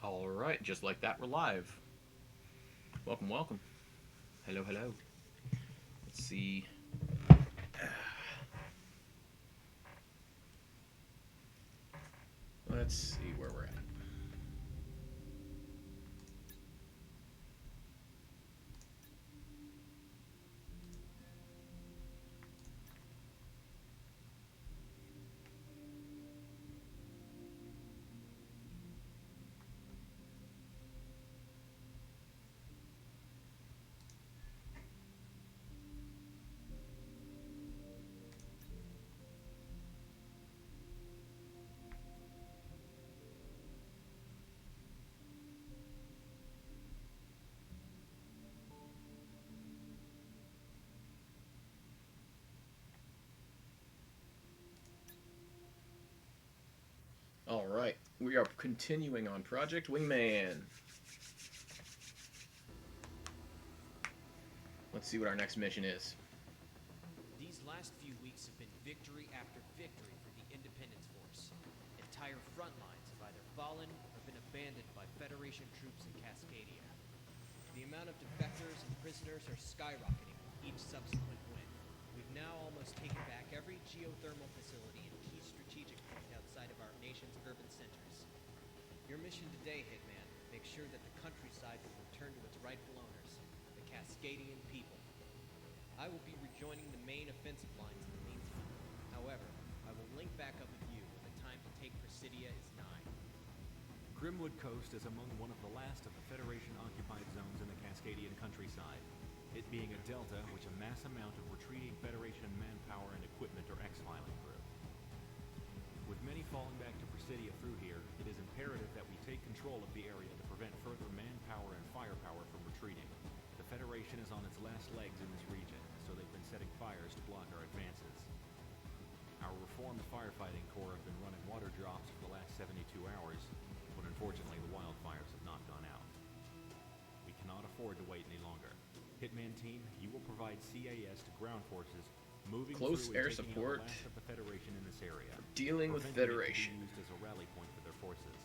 All right, just like that, we're live. Welcome, welcome. Hello, hello. Let's see. Let's see where we're at. All right, we are continuing on Project Wingman. Let's see what our next mission is. These last few weeks have been victory after victory for the Independence Force. Entire front lines have either fallen or been abandoned by Federation troops in Cascadia. The amount of defectors and prisoners are skyrocketing with each subsequent win. We've now almost taken back every geothermal facility and key strategic point outside of our nation's urban centers. Your mission today, Hitman, make sure that the countryside will return to its rightful owners, the Cascadian people. I will be rejoining the main offensive lines in the meantime. However, I will link back up with you when the time to take Presidia is nigh. Grimwood Coast is among one of the last of the Federation-occupied zones in the Cascadian countryside, it being a delta which a mass amount of retreating Federation manpower and equipment are exfiling through. With many falling back to Presidia through here, it is imperative that we take control of the area to prevent further manpower and firepower from retreating. The Federation is on its last legs in this region, so they've been setting fires to block our advances. Our reformed firefighting corps have been running water drops for the last 72 hours, but unfortunately the wildfires have not gone out. We cannot afford to wait any longer. Hitman team, you will provide CAS to ground forces, moving Close through and air taking out support. the last of the Federation in this area. Dealing with Preventing it to be Federation. used as a rally point for their forces.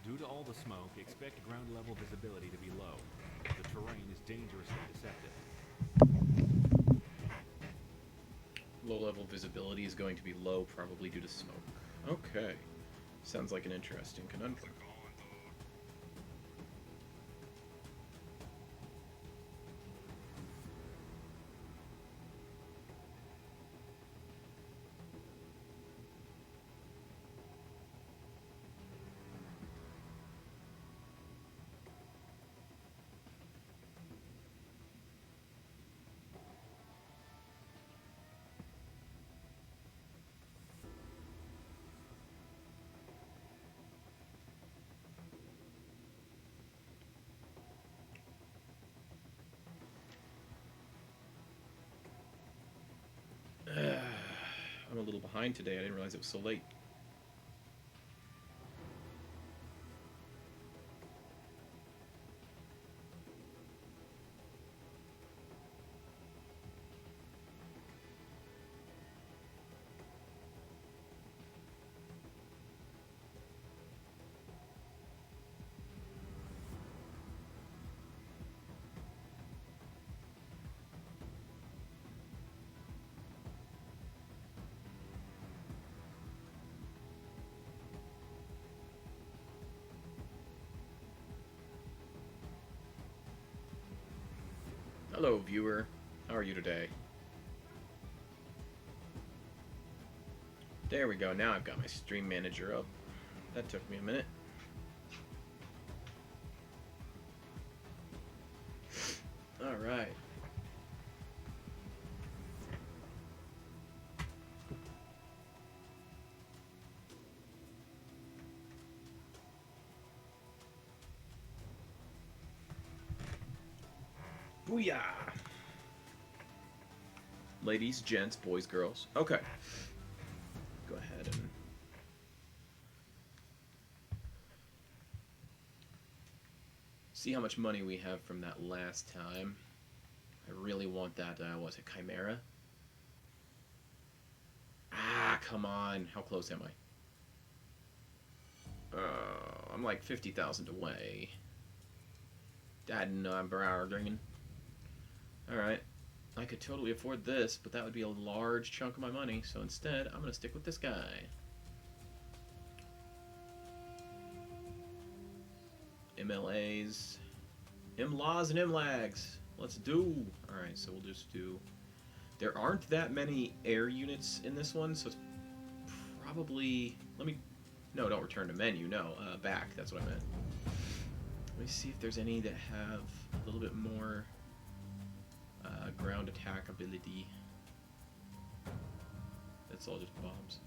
Due to all the smoke, expect ground level visibility to be low. The terrain is dangerously deceptive. Low-level visibility is going to be low, probably due to smoke. Okay. Sounds like an interesting conundrum. I'm a little behind today. I didn't realize it was so late. Hello, viewer. How are you today? There we go. Now I've got my stream manager up. That took me a minute. All right. Booyah! Ladies, gents, boys, girls. Okay. Go ahead and... see how much money we have from that last time. I really want that, was it Chimera? Ah, come on. How close am I? I'm like 50,000 away. Dad, no, I'm bargaining. Alright. I could totally afford this, but that would be a large chunk of my money, so instead, I'm gonna stick with this guy. MLAs. MLAs and MLAGs. Let's do. Alright, so we'll just do... There aren't that many air units in this one, so it's probably... Let me... No, don't return to menu. No, back. That's what I meant. Let me see if there's any that have a little bit more ground attack ability. That's all just bombs.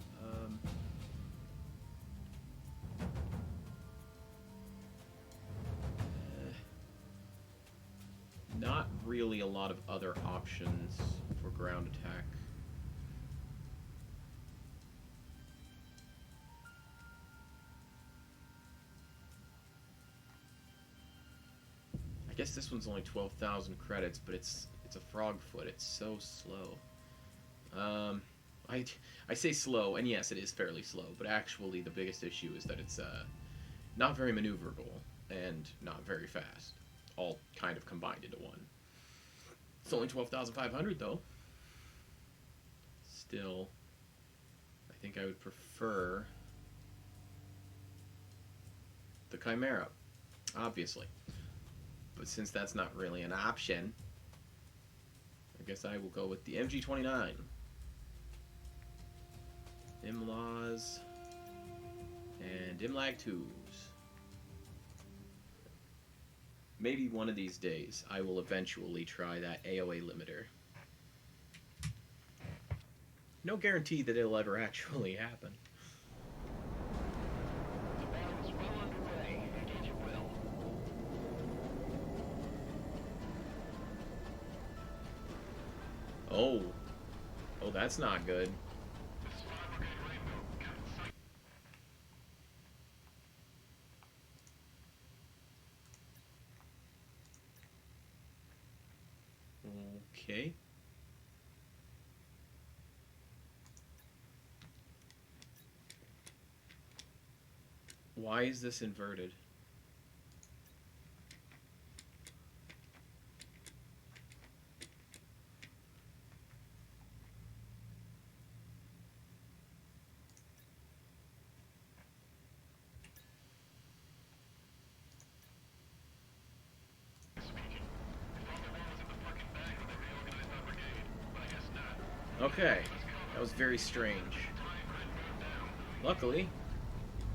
Not really a lot of other options for ground attack. I guess this one's only 12,000 credits, but it's a frog foot. It's so slow. I say slow, and yes, it is fairly slow, but actually the biggest issue is that it's not very maneuverable and not very fast. All kind of combined into one. It's only 12,500 though. Still, I think I would prefer the Chimera, obviously. But since that's not really an option, I guess I will go with the MG-29. MLAWs and MLAG 2s. Maybe one of these days I will eventually try that AOA limiter. No guarantee that it'll ever actually happen. The battle's well underway. Engage at will. Oh, that's not good. This is 5 Brigade Rainbow. Got sight. Okay. Why is this inverted? Speaking. They thought the war was in the fucking bag when they reorganized our brigade, but I guess not. Okay, that was very strange. Time could move down. Luckily,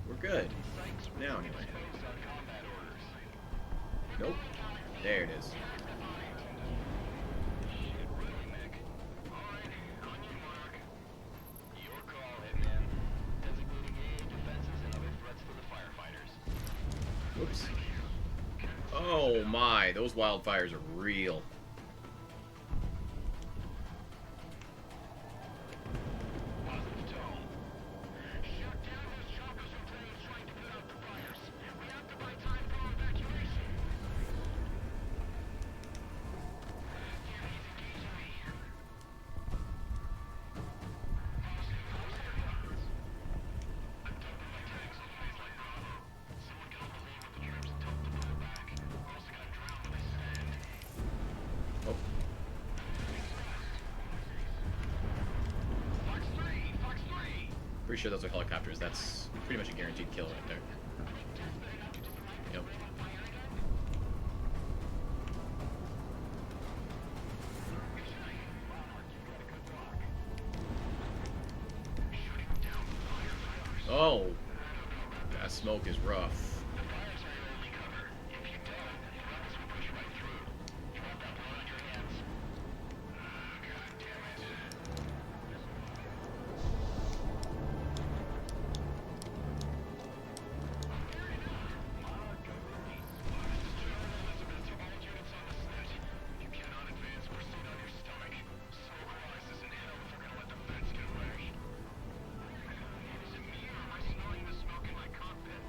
we're good. Sykes was Now anyway. exposed on combat orders. Nope. There it is. Shit, really, Nick. Alright, on your mark. Your call, Hitman. Designating AA defenses and other threats to the firefighters. Whoops. Oh my, those wildfires are real. Positive tone. Shut down those choppers and planes trying to put out the fires. We have to buy time for evacuation. Damn, he's engaging me. I'm dumping my tanks on phase line Bravo. Someone get on the lane with the troops and tell them to pull back. We're also gonna drown when they stand. Oh, Fox 3! Fox 3! pretty sure those are helicopters. That's pretty much a guaranteed kill right there. Yep. Oh, that smoke is rough. The fires are your only cover. If you don't, rockets will push right through. Drop that blood on your hands. God damn it. Elizabeth, to all units on the SNET. You cannot advance or sit on your stomach. Smoke rises in hell if we're gonna let the vents get away. Is it me or am I smelling the smoke in my cockpit?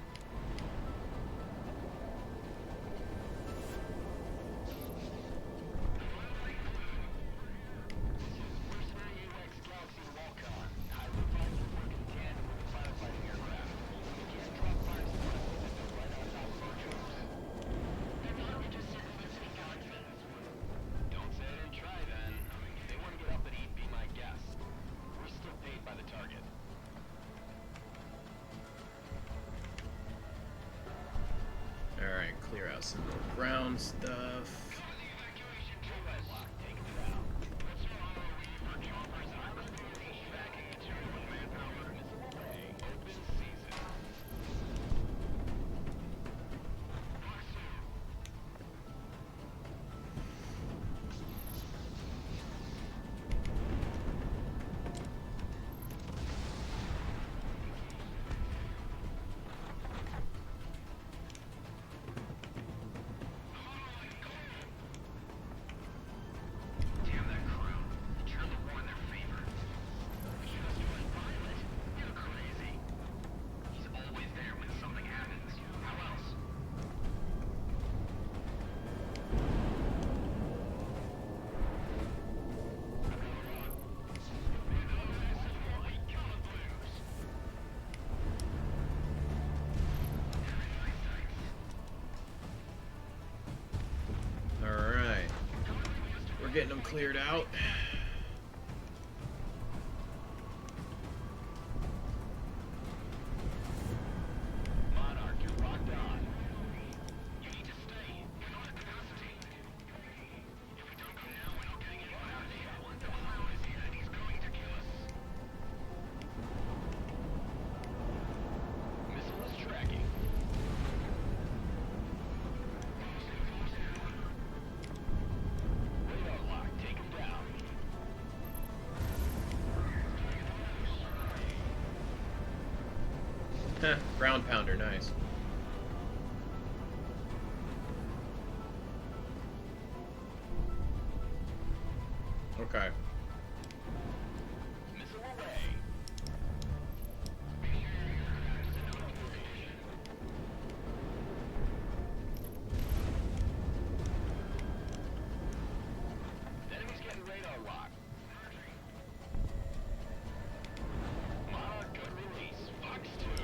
some more ground stuff. Alright. We're getting them cleared out. Monarch, you're locked on. You need to stay. You're not at capacity. If we don't go now, we're not getting anywhere. The Hilo is here and he's going to kill us. Missile is tracking. Radar lock, take him down. Heh, ground pounder, nice. Okay. Missile away. The enemy's getting radar lock. Monarch, good release. Fox 2.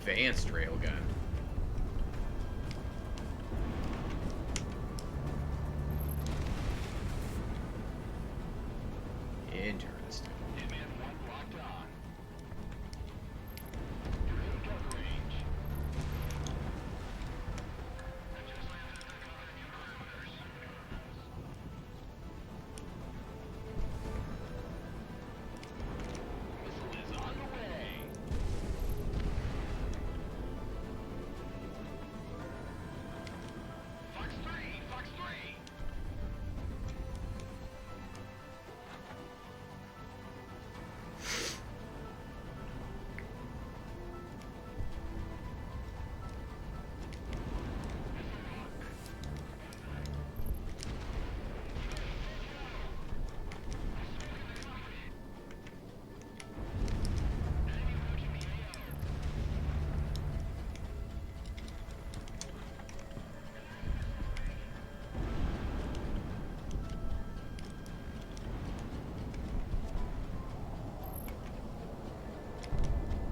advanced railgun. Interesting. Hitman 1 locked on. You're in gun range. I just landed at the cover new parameters. Missile is on the way. Fox 3! Fox 3!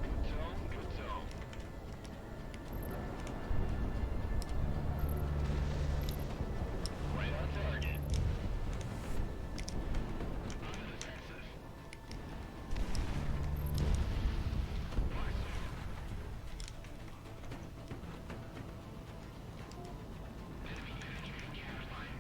Good zone, good zone. Right on target. On the defensive. Enemy penetrating gas line.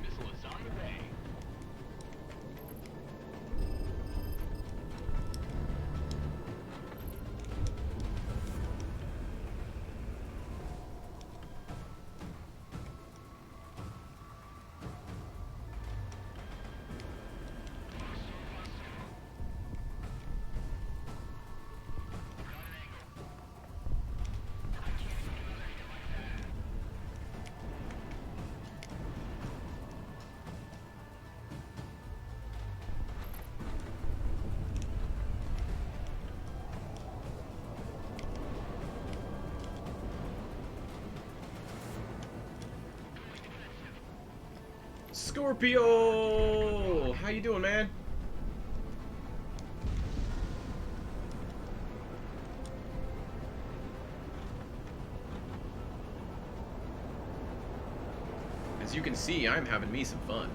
Missile is on the way. Scorpio! How you doing, man? As you can see, I'm having me some fun.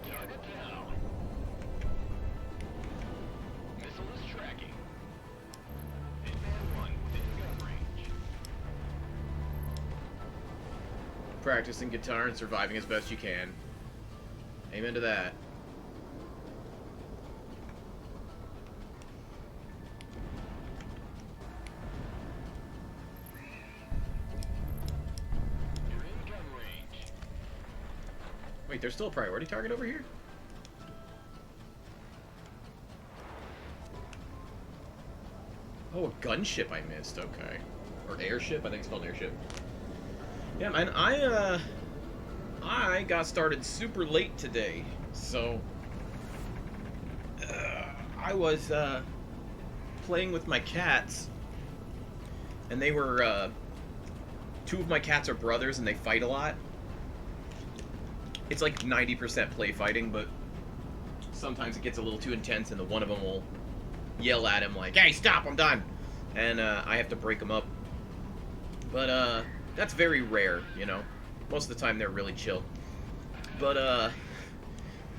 Target down. Missile is tracking. Hitman 1 within gun range. Practicing guitar and surviving as best you can. Amen to that. You're in gun range. Wait, there's still a priority target over here? Oh, a gunship I missed, okay. Or airship, I think it's called airship. Yeah, man, I got started super late today, so I was playing with my cats, and they were two of my cats are brothers, and they fight a lot. It's like 90% play fighting, but sometimes it gets a little too intense, and the one of them will yell at him like, "Hey, stop! I'm done!" And I have to break them up. But that's very rare, you know. Most of the time they're really chill. But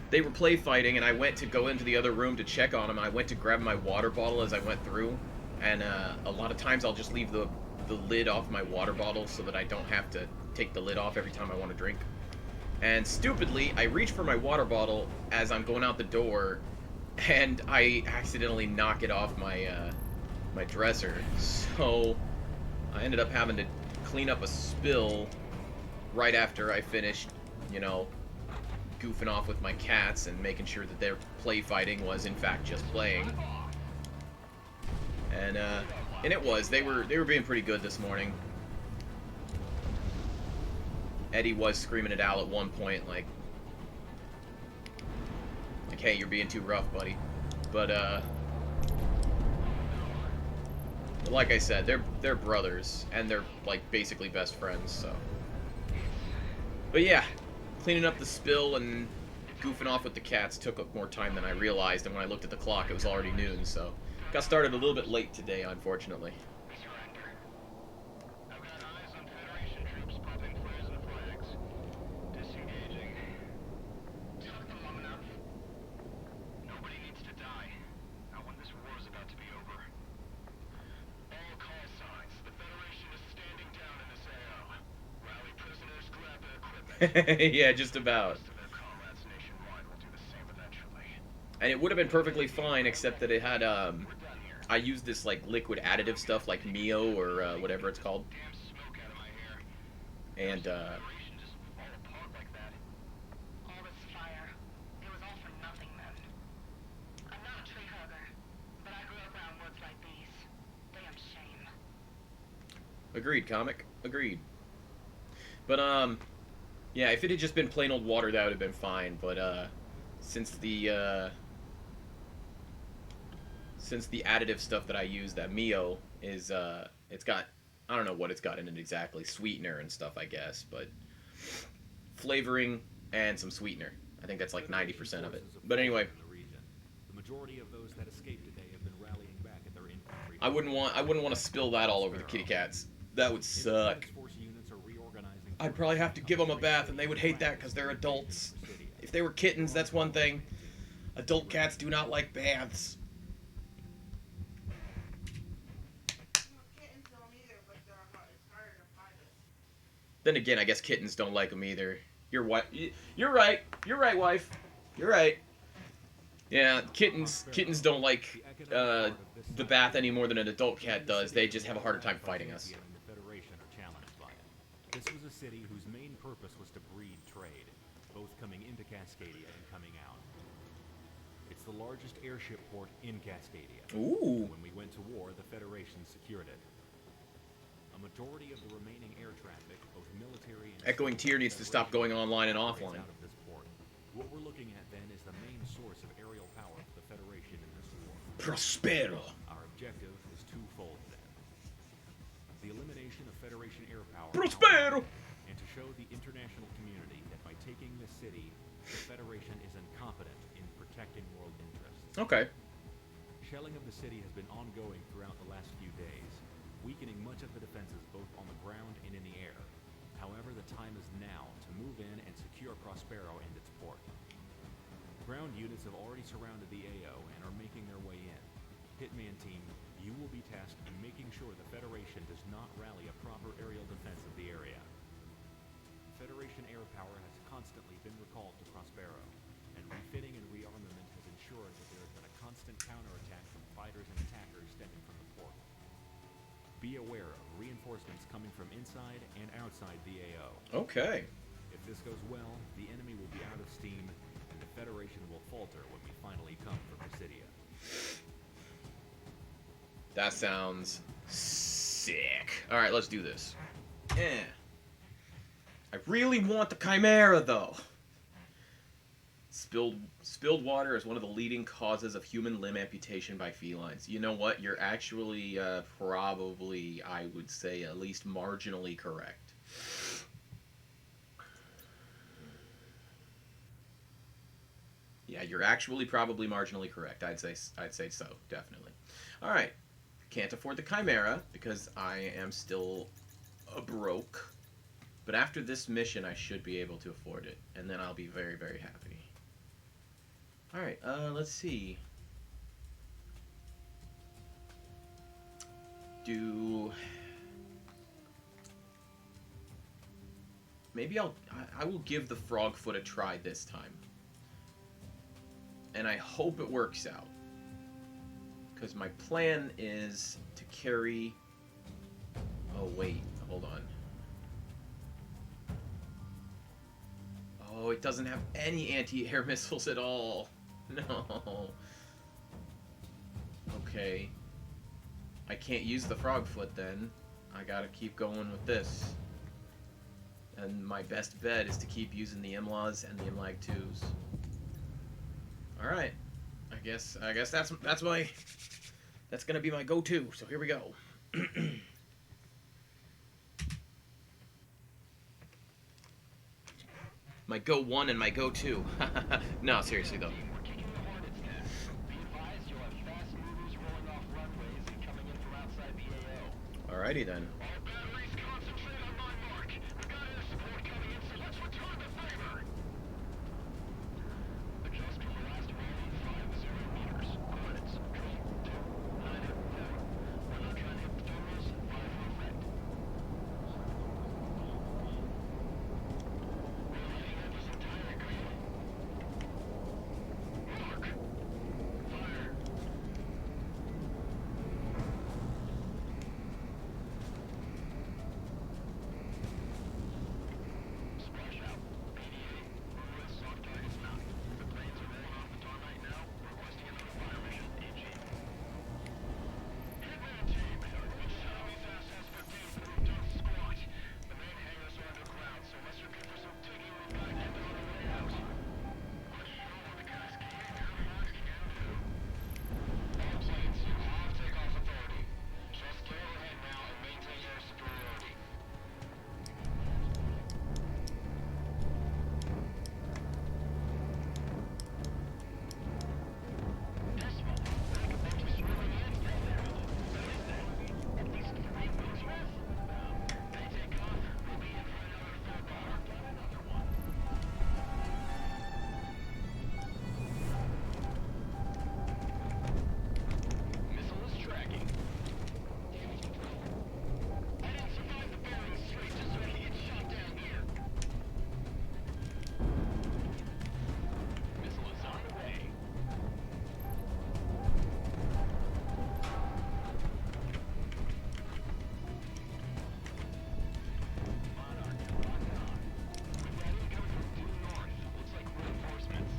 they were play fighting, and I went to go into the other room to check on them. I went to grab my water bottle as I went through, and a lot of times I'll just leave the lid off my water bottle so that I don't have to take the lid off every time I want to drink. And stupidly, I reach for my water bottle as I'm going out the door, and I accidentally knock it off my my dresser. So I ended up having to clean up a spill right after I finished, you know, goofing off with my cats and making sure that their play fighting was in fact just playing. And it was. They were being pretty good this morning. Eddie was screaming at Al at one point, like hey, you're being too rough, buddy. But like I said, they're brothers, and they're like basically best friends. So, but yeah, cleaning up the spill and goofing off with the cats took up more time than I realized. And when I looked at the clock, it was already noon. So, got started a little bit late today, unfortunately. Surrender. I've got eyes on Federation troops popping flares and flags. Disengaging. Took them long enough. Nobody needs to die. Not when this war is about to be over. All call signs. The Federation is standing down in this AO. Rally prisoners, grab their equipment. Yeah, just about. Most of their comrades nationwide will do the same eventually. And it would have been perfectly fine, except that it had We're done here. I used this like liquid additive stuff like Mio or whatever it's called, Damn smoke out of my hair. and Federation just fall apart like that. All this fire, it was all for nothing, man. I'm not a tree hugger, but I grew up around woods like these. Damn shame. agreed, comic, agreed. But yeah, if it had just been plain old water, that would have been fine. But since the additive stuff that I use, that Mio, is it's got, I don't know what it's got in it exactly, sweetener and stuff, I guess, but flavoring and some sweetener. I think that's like 90% of it. But anyway, The majority of those that escaped today have been rallying back at their infantry. I wouldn't want to spill that all over the kitty cats. That would suck. Force units are reorganizing. I'd probably have to give them a bath, and they would hate that because they're adults. If they were kittens, that's one thing. Adult cats do not like baths. Kittens don't either, but it's harder to find it. Then again, I guess kittens don't like them either. You're right. You're right. You're right, wife. You're right. Yeah, kittens don't like the bath any more than an adult cat does. They just have a harder time fighting us. The Federation are challenged by it. This was a city whose main purpose was to breed trade, both coming into Cascadia and coming out. It's the largest airship port in Cascadia. Ooh. When we went to war, the Federation secured it. A majority of the remaining air traffic, both military and Echoing Tier needs to stop going online and offline. out of this port. What we're looking at then is the main source of aerial power for the Federation in this war. Prospero. Our objective is twofold then. The elimination of Federation air power Prospero. and to show the international community that by taking this city, the Federation is incompetent in protecting world interests. Okay. Shelling of the city has been ongoing throughout the last few days, weakening much of the defenses both on the ground and in the air. However, the time is now to move in and secure Prospero and its port. Ground units have already surrounded the AO and are making their way in. Hitman team, you will be tasked in making sure the Federation does not rally a proper aerial defense of the area. Federation air power has constantly been recalled to Prospero, and refitting and rearmament has ensured that there has been a constant counterattack from fighters and attackers stemming from the port. Be aware of reinforcements coming from inside and outside the AO. Okay. If this goes well, the enemy will be out of steam, and the Federation will falter when we finally come for Presidia. That sounds sick. Alright, let's do this. Eh. I really want the Chimera, though. Spilled water is one of the leading causes of human limb amputation by felines. You know what? You're actually probably, I would say, at least marginally correct. Yeah, you're actually probably marginally correct. I'd say so, definitely. All right. Can't afford the Chimera because I am still broke. But after this mission, I should be able to afford it, and then I'll be very, very happy. All right. Let's see. Maybe I will give the frog foot a try this time. And I hope it works out. Because my plan is to carry... Oh, wait. Hold on. Oh, it doesn't have any anti-air missiles at all. No. Okay. I can't use the frog foot then. I gotta keep going with this. And my best bet is to keep using the MLAWs and the MLAG 2s. All right. I guess that's gonna be my go-to. So here we go. My go one and my go two. No, seriously though. We're kicking the Hornets then. Be advised you'll have fast movers rolling off runways and coming in from outside the AO. Alrighty then. All batteries concentrate on my mark. We've got air support coming in, so let's return the favor. Adjust from the last warning, 50 meters. Hornets, control 2. 9 up down. We're not trying to hit the thermals. 5 for effect. We're leading at this entire green. Mark. Fire. Splash out. PDA. Ruthless soft targets mounted. The planes are rolling off the tarmac now. Requesting another fire mission. AG. Wingman team. Which Sammy's ass has 15 moved off squat. The main hangars are underground, so unless you're good for some digging, we've got to get them on the way out. What do you know about the Cascade? Everyone can do. All planes, you have takeoff authority. Just stay overhead now and maintain air superiority. Decimal, like a bunch of swirling ants down there. What is that? At least 3 moves worth? They take off, we'll be in for another full bar. Another one. Missile is tracking. I didn't survive the Bering Strait just so I can get shot down here. Missile is on the way. Monarch, lock on. We've got incoming from due north. Looks like reinforcements.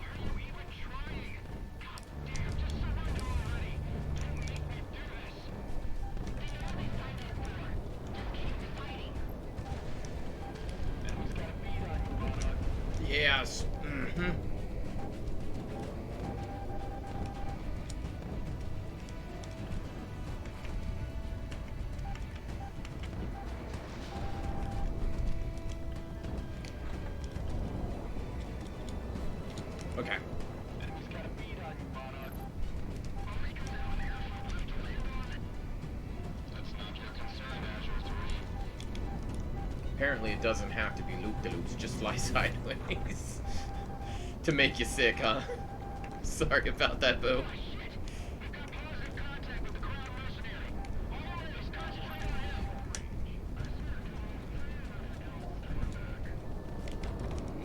Are you even trying? God damn, just surrender already. Don't make me do this. They know they signed up for. Just keep fighting. Enemy's got a bead on you, Monarch. Yes. Mm-hmm. Okay. Enemy's got a bead on you, Monarch. That's not your concern, Azure 3. Apparently it doesn't have to be loop-de-loops, just fly sideways. To make you sick, huh? Sorry about that, Boo. Shit! We've got positive contact with the ground mercenary. All enemies concentrate on him.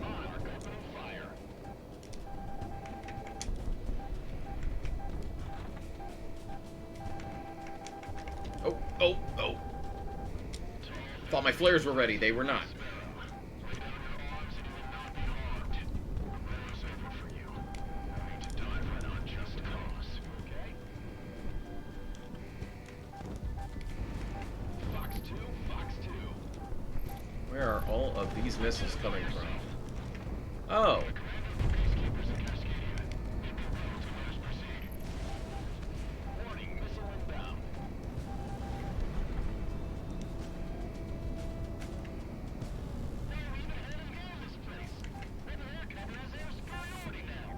Monarch opening fire. Oh, oh, oh. Thought my flares were ready. They were not. Lay down your arms and you will not be harmed. We're safer for you. I mean to die for an unjust cause, okay? Fox 2, Fox 2. Where are all of these missiles coming from? Oh. Peacekeepers in Cascadia. Should be able to let us proceed. Warning, missile inbound. They're even ahead of the game in this place. Maybe their cover has air superiority now.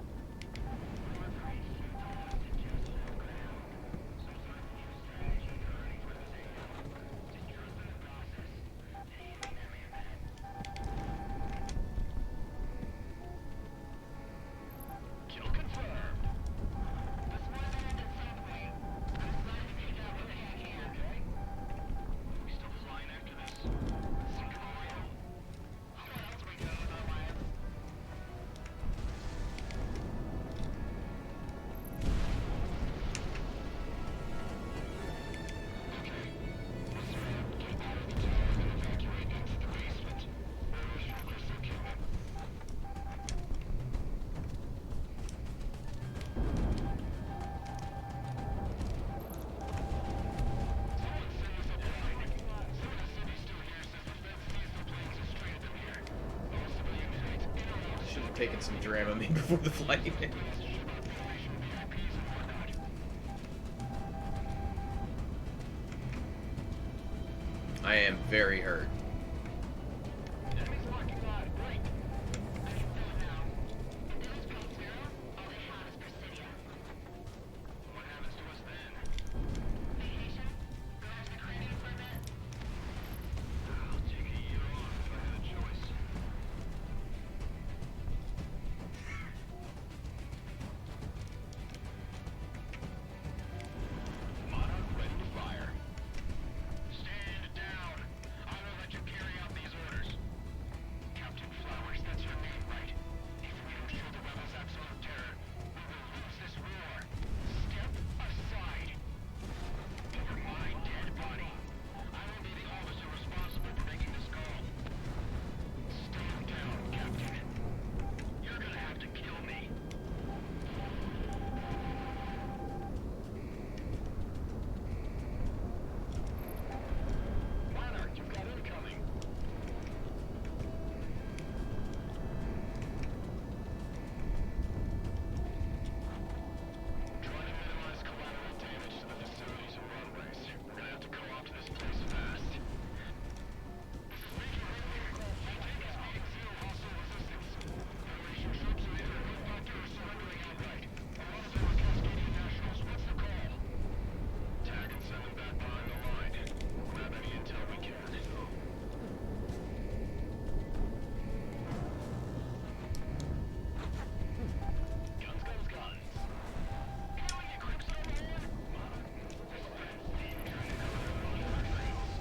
taking some Dramamine before the flight. I am very hurt. Enemies marking line. Great. I can feel it now. If it was Point Zero, all they have is Presidia. What happens to us then? Vacation? Go out to the Caribbean for a bit? I'll take a year off if I had a choice. Monarch ready to fire. Stand down. I will let you carry out these orders. Captain Flowers, that's your name, right? If we don't show the rebels absolute terror, we will lose this war. Step aside. Over my dead body. I will be the officer responsible for making this call. Stand down, Captain. You're gonna have to kill me. Monarch, you've got incoming. Trying to minimize collateral damage to the facilities and runways. We're gonna have to co-opt this place fast. This is Major Wingman. Take this meeting zero hostile resistance. Federation troops are either impacted or surrendering outright. A lot of them are Cascadian nationals. What's the call? Tag and send them back behind the line. Grab any intel we can. Guns, guns, guns. Killing you, Quicksilver! Monarch. This is Steve trying to cover the monitor trails.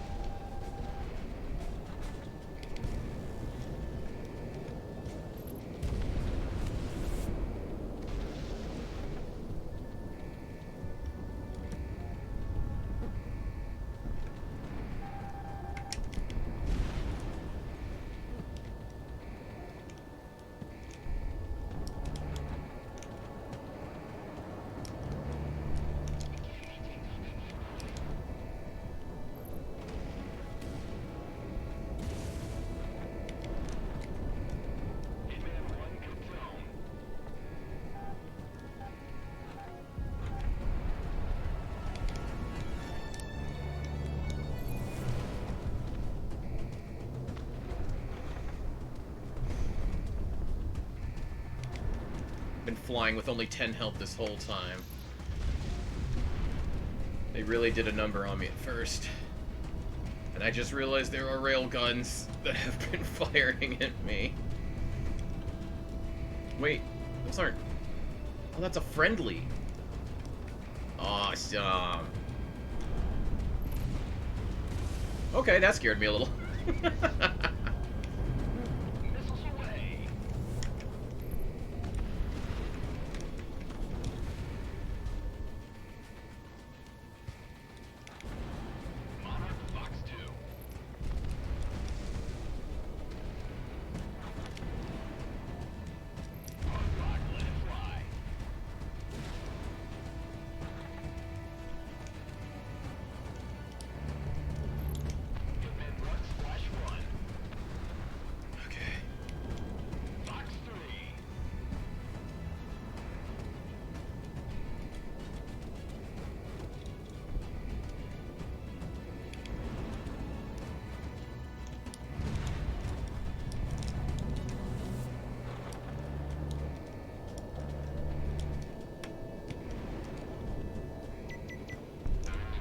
Hitman 1 confirmed. Been flying with only 10 health this whole time. They really did a number on me at first. And I just realized there are rail guns that have been firing at me. Wait, those aren't... Oh, that's a friendly. Awesome. Okay, that scared me a little. Missiles away. Monarch Fox 2. On rock, let it fly. Hitman runs flash 1. Okay. Fox 3.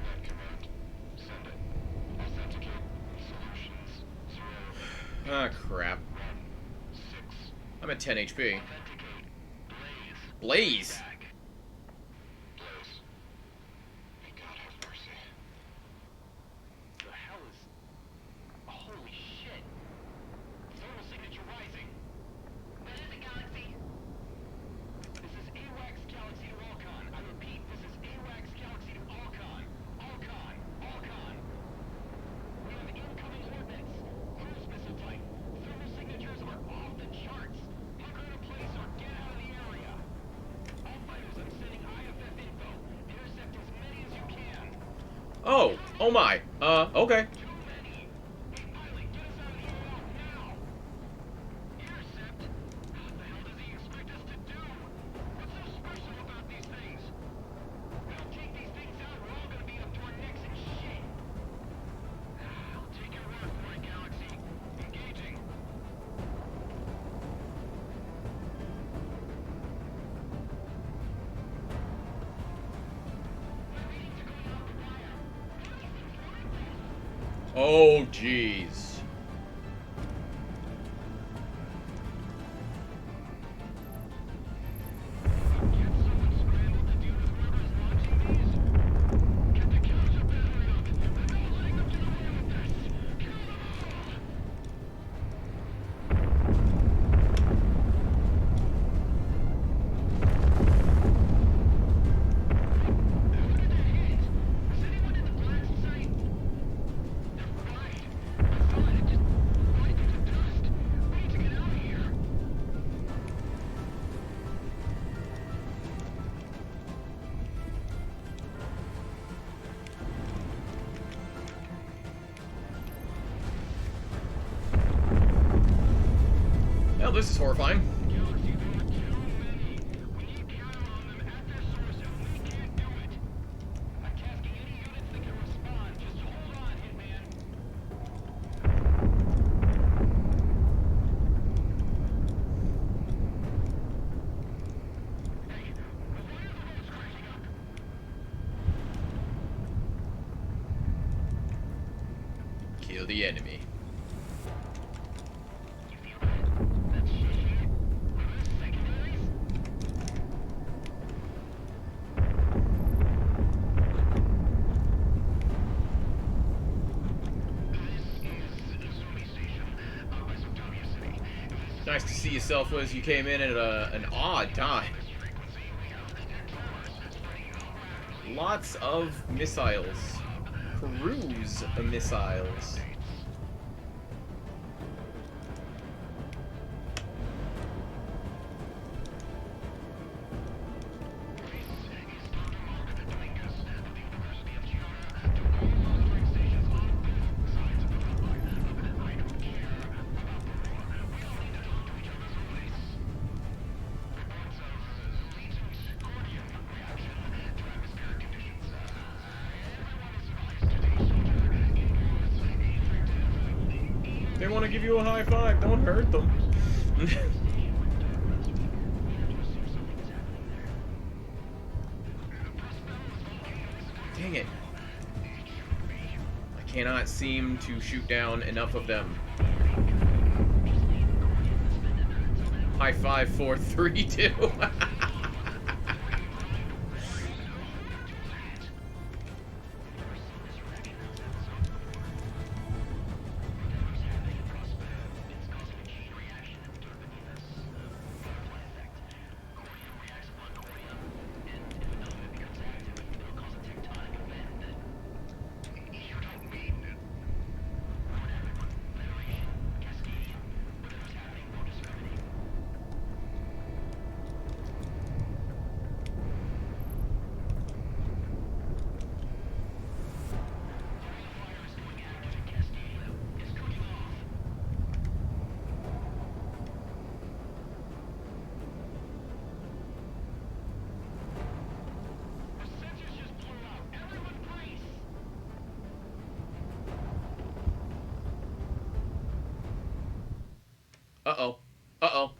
Net command. Send it. Authenticate. Solutions. 0. Ah, crap. 1. 6. I'm at 10 HP. Authenticate. Blaze. Blaze! Back. Blaze. May God have mercy. The hell is... Holy shit! Thermal signature rising. What is it, Galaxy? This is AWACS Galaxy to Alcon. I repeat, this is AWACS Galaxy to Alcon. Alcon. Alcon. We have incoming ordnance. Cruise missile type. Thermal signatures are off the charts. Hunker in place or get out of the area. All fighters, I'm sending IFF info. Intercept as many as you can. Oh, oh my. Okay. Too many. Pilot, get us out of the area now. Intercept? What the hell does he Oh, jeez. Well, this is horrifying. Kill the enemy. Nice to see yourself as you came in at an odd time. Lots of missiles. Cruise missiles. They want to give you a high five. Don't hurt them. Dang it. I cannot seem to shoot down enough of them. High five, 4, 3, 2. Uh-oh. Uh-oh.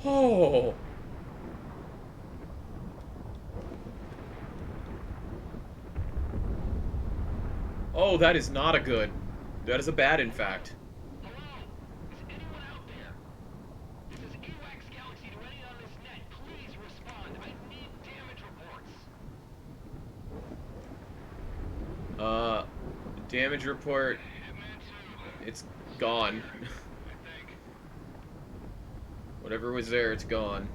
Oh. Oh, that is not a good. That is a bad, in fact. Hello? Is anyone out there? This is AWACS Galaxy to anyone on this net. Please respond. I need damage reports. Damage report. It's gone. Whatever was there, it's gone.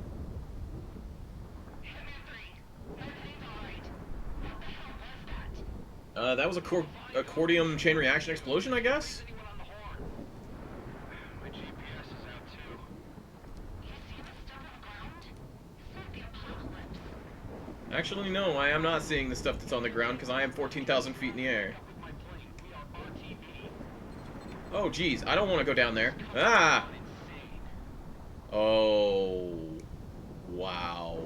That was a cordium chain reaction explosion, I guess? Anyone on the horn? My GPS is out too. You see the stuff on the ground? It's not the apocalypse. Actually, no, I am not seeing the stuff that's on the ground, because I am 14,000 feet in the air. With my plane, we are RTB. Oh, geez, I don't want to go down there. Ah! Insane. Oh. Wow.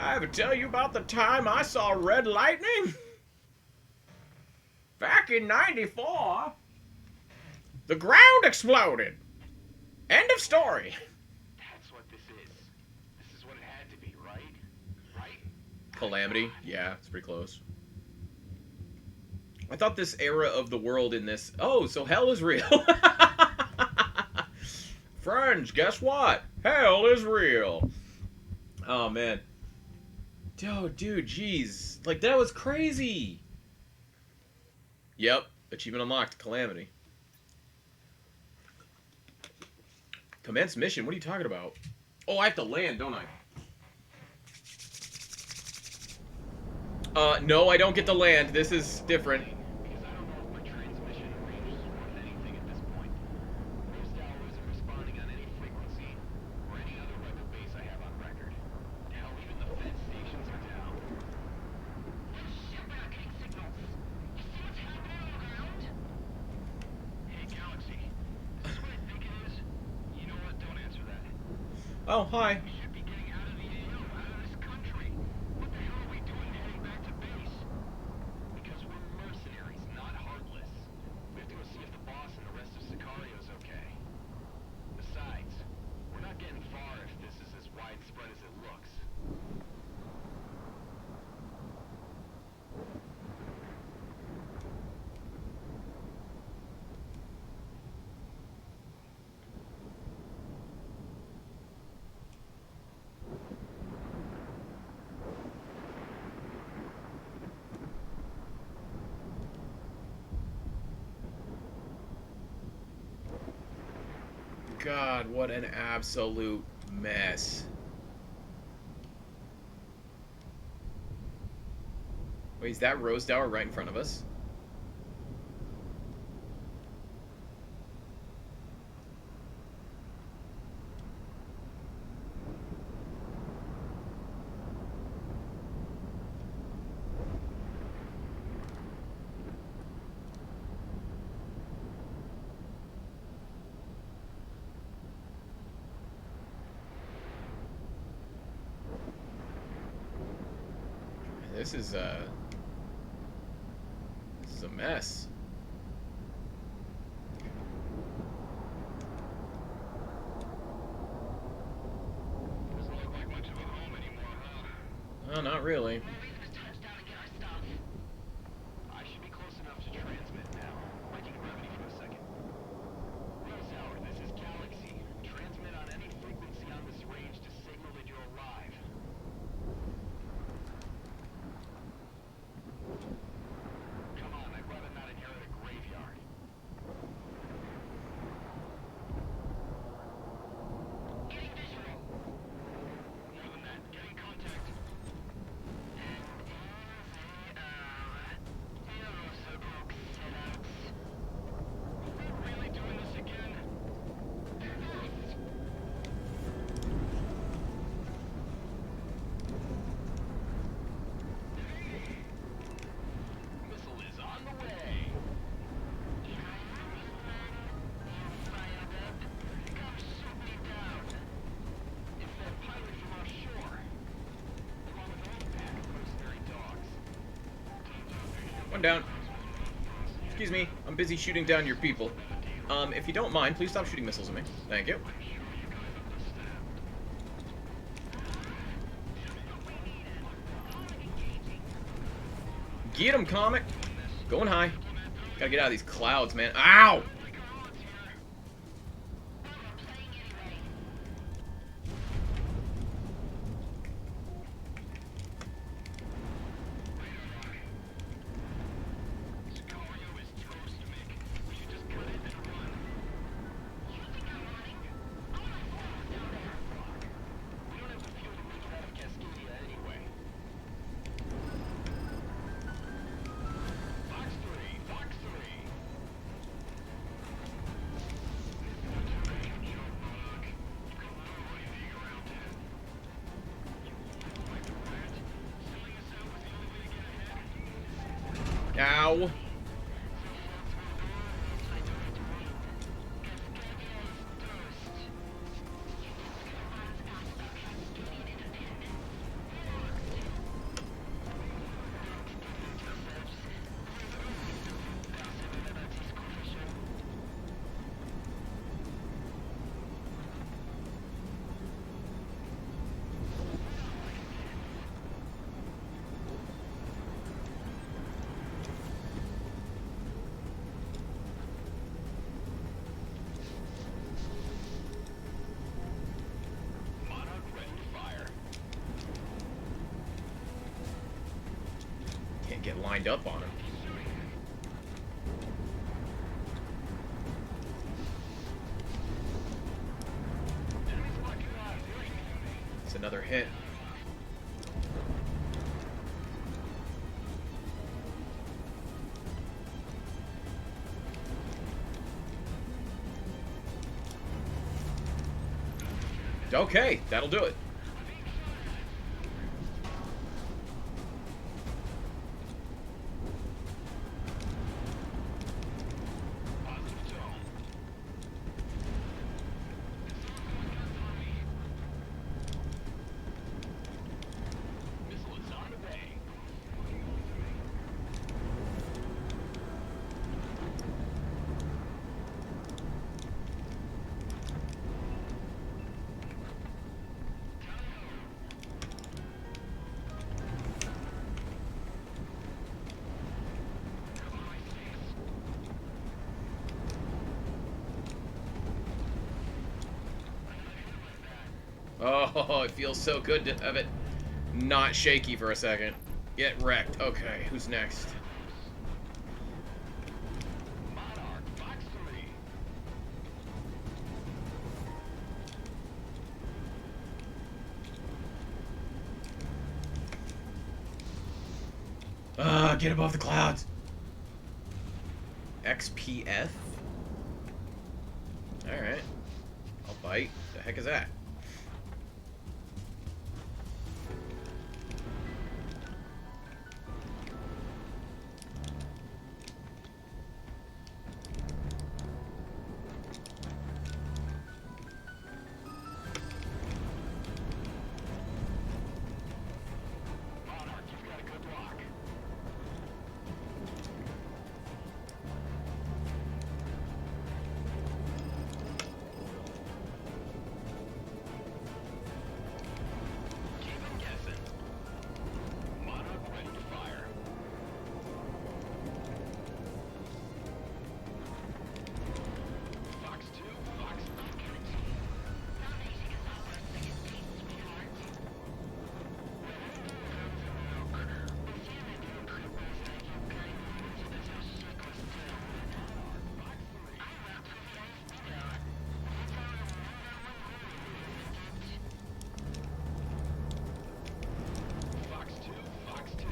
I ever tell you about the time I saw red lightning? Back in '94, the ground exploded. End of story. That's what this is. This is what it had to be, right? Right? Calamity. Yeah, it's pretty close. I thought this era of the world in this... Oh, so hell is real. Friends, guess what? Hell is real. Oh, man. Dude, jeez. Like, that was crazy. Yep. Achievement unlocked. Calamity. Commence mission? What are you talking about? Oh, I have to land, don't I? No, I don't get to land. This is different. Because I don't know if my transmission range is worth anything at this point. Most Owl isn't responding on any frequency or any other rebel base I have on record. Hell, even the Fed stations are down. Shit, we're not getting signals. You see what's happening on the ground? Hey, Galaxy. Is this what I think it is? You know what? Don't answer that. Oh, hi. We should be getting out of the AO, out of this country. What the hell are we doing heading back to base? Because we're mercenaries, not heartless. We have to go see if the boss and the rest of Sicario's okay. Besides, we're not getting far if this is as widespread as it looks. God, what an absolute mess. Wait, is that Rose Tower right in front of us? This is a mess. Doesn't look like much of a home anymore, huh? Oh, not really. No reason to touch down and get our stuff. I should be close enough to transmit now. Might need gravity for a second. Rose Hour, this is Galaxy. Transmit on any frequency on this range to signal that you're alive. Come on, I'd rather not inherit a graveyard. Getting visual. More than that, getting contact. We're really doing this again? Missile is on the way. Come shoot me down. It's that pilot from offshore. Along with all pack of mercenary dogs. One down. Excuse me, I'm busy shooting down your people. If you don't mind, please stop shooting missiles at me. Thank you. Get him, Comic! Going high. Gotta get out of these clouds, man. Ow! Sicario is toast, Mick. We should just cut it and run. You think I'm running? I want to follow down there. We don't have the fuel to make it out of Cascadia anyway. Fox 3, Fox 3. Ow! wind up on him. It's another hit. Okay, that'll do it. Oh, it feels so good to have it not shaky for a second. Get wrecked. Okay, who's next? Monarch, Fox 3. Get above the clouds. XPF? Alright. I'll bite. The heck is that? Monarch, you've got a good block. Keep him guessing. Monarch ready to fire. Fox 2, Fox 3. Fox 2, Fox 2.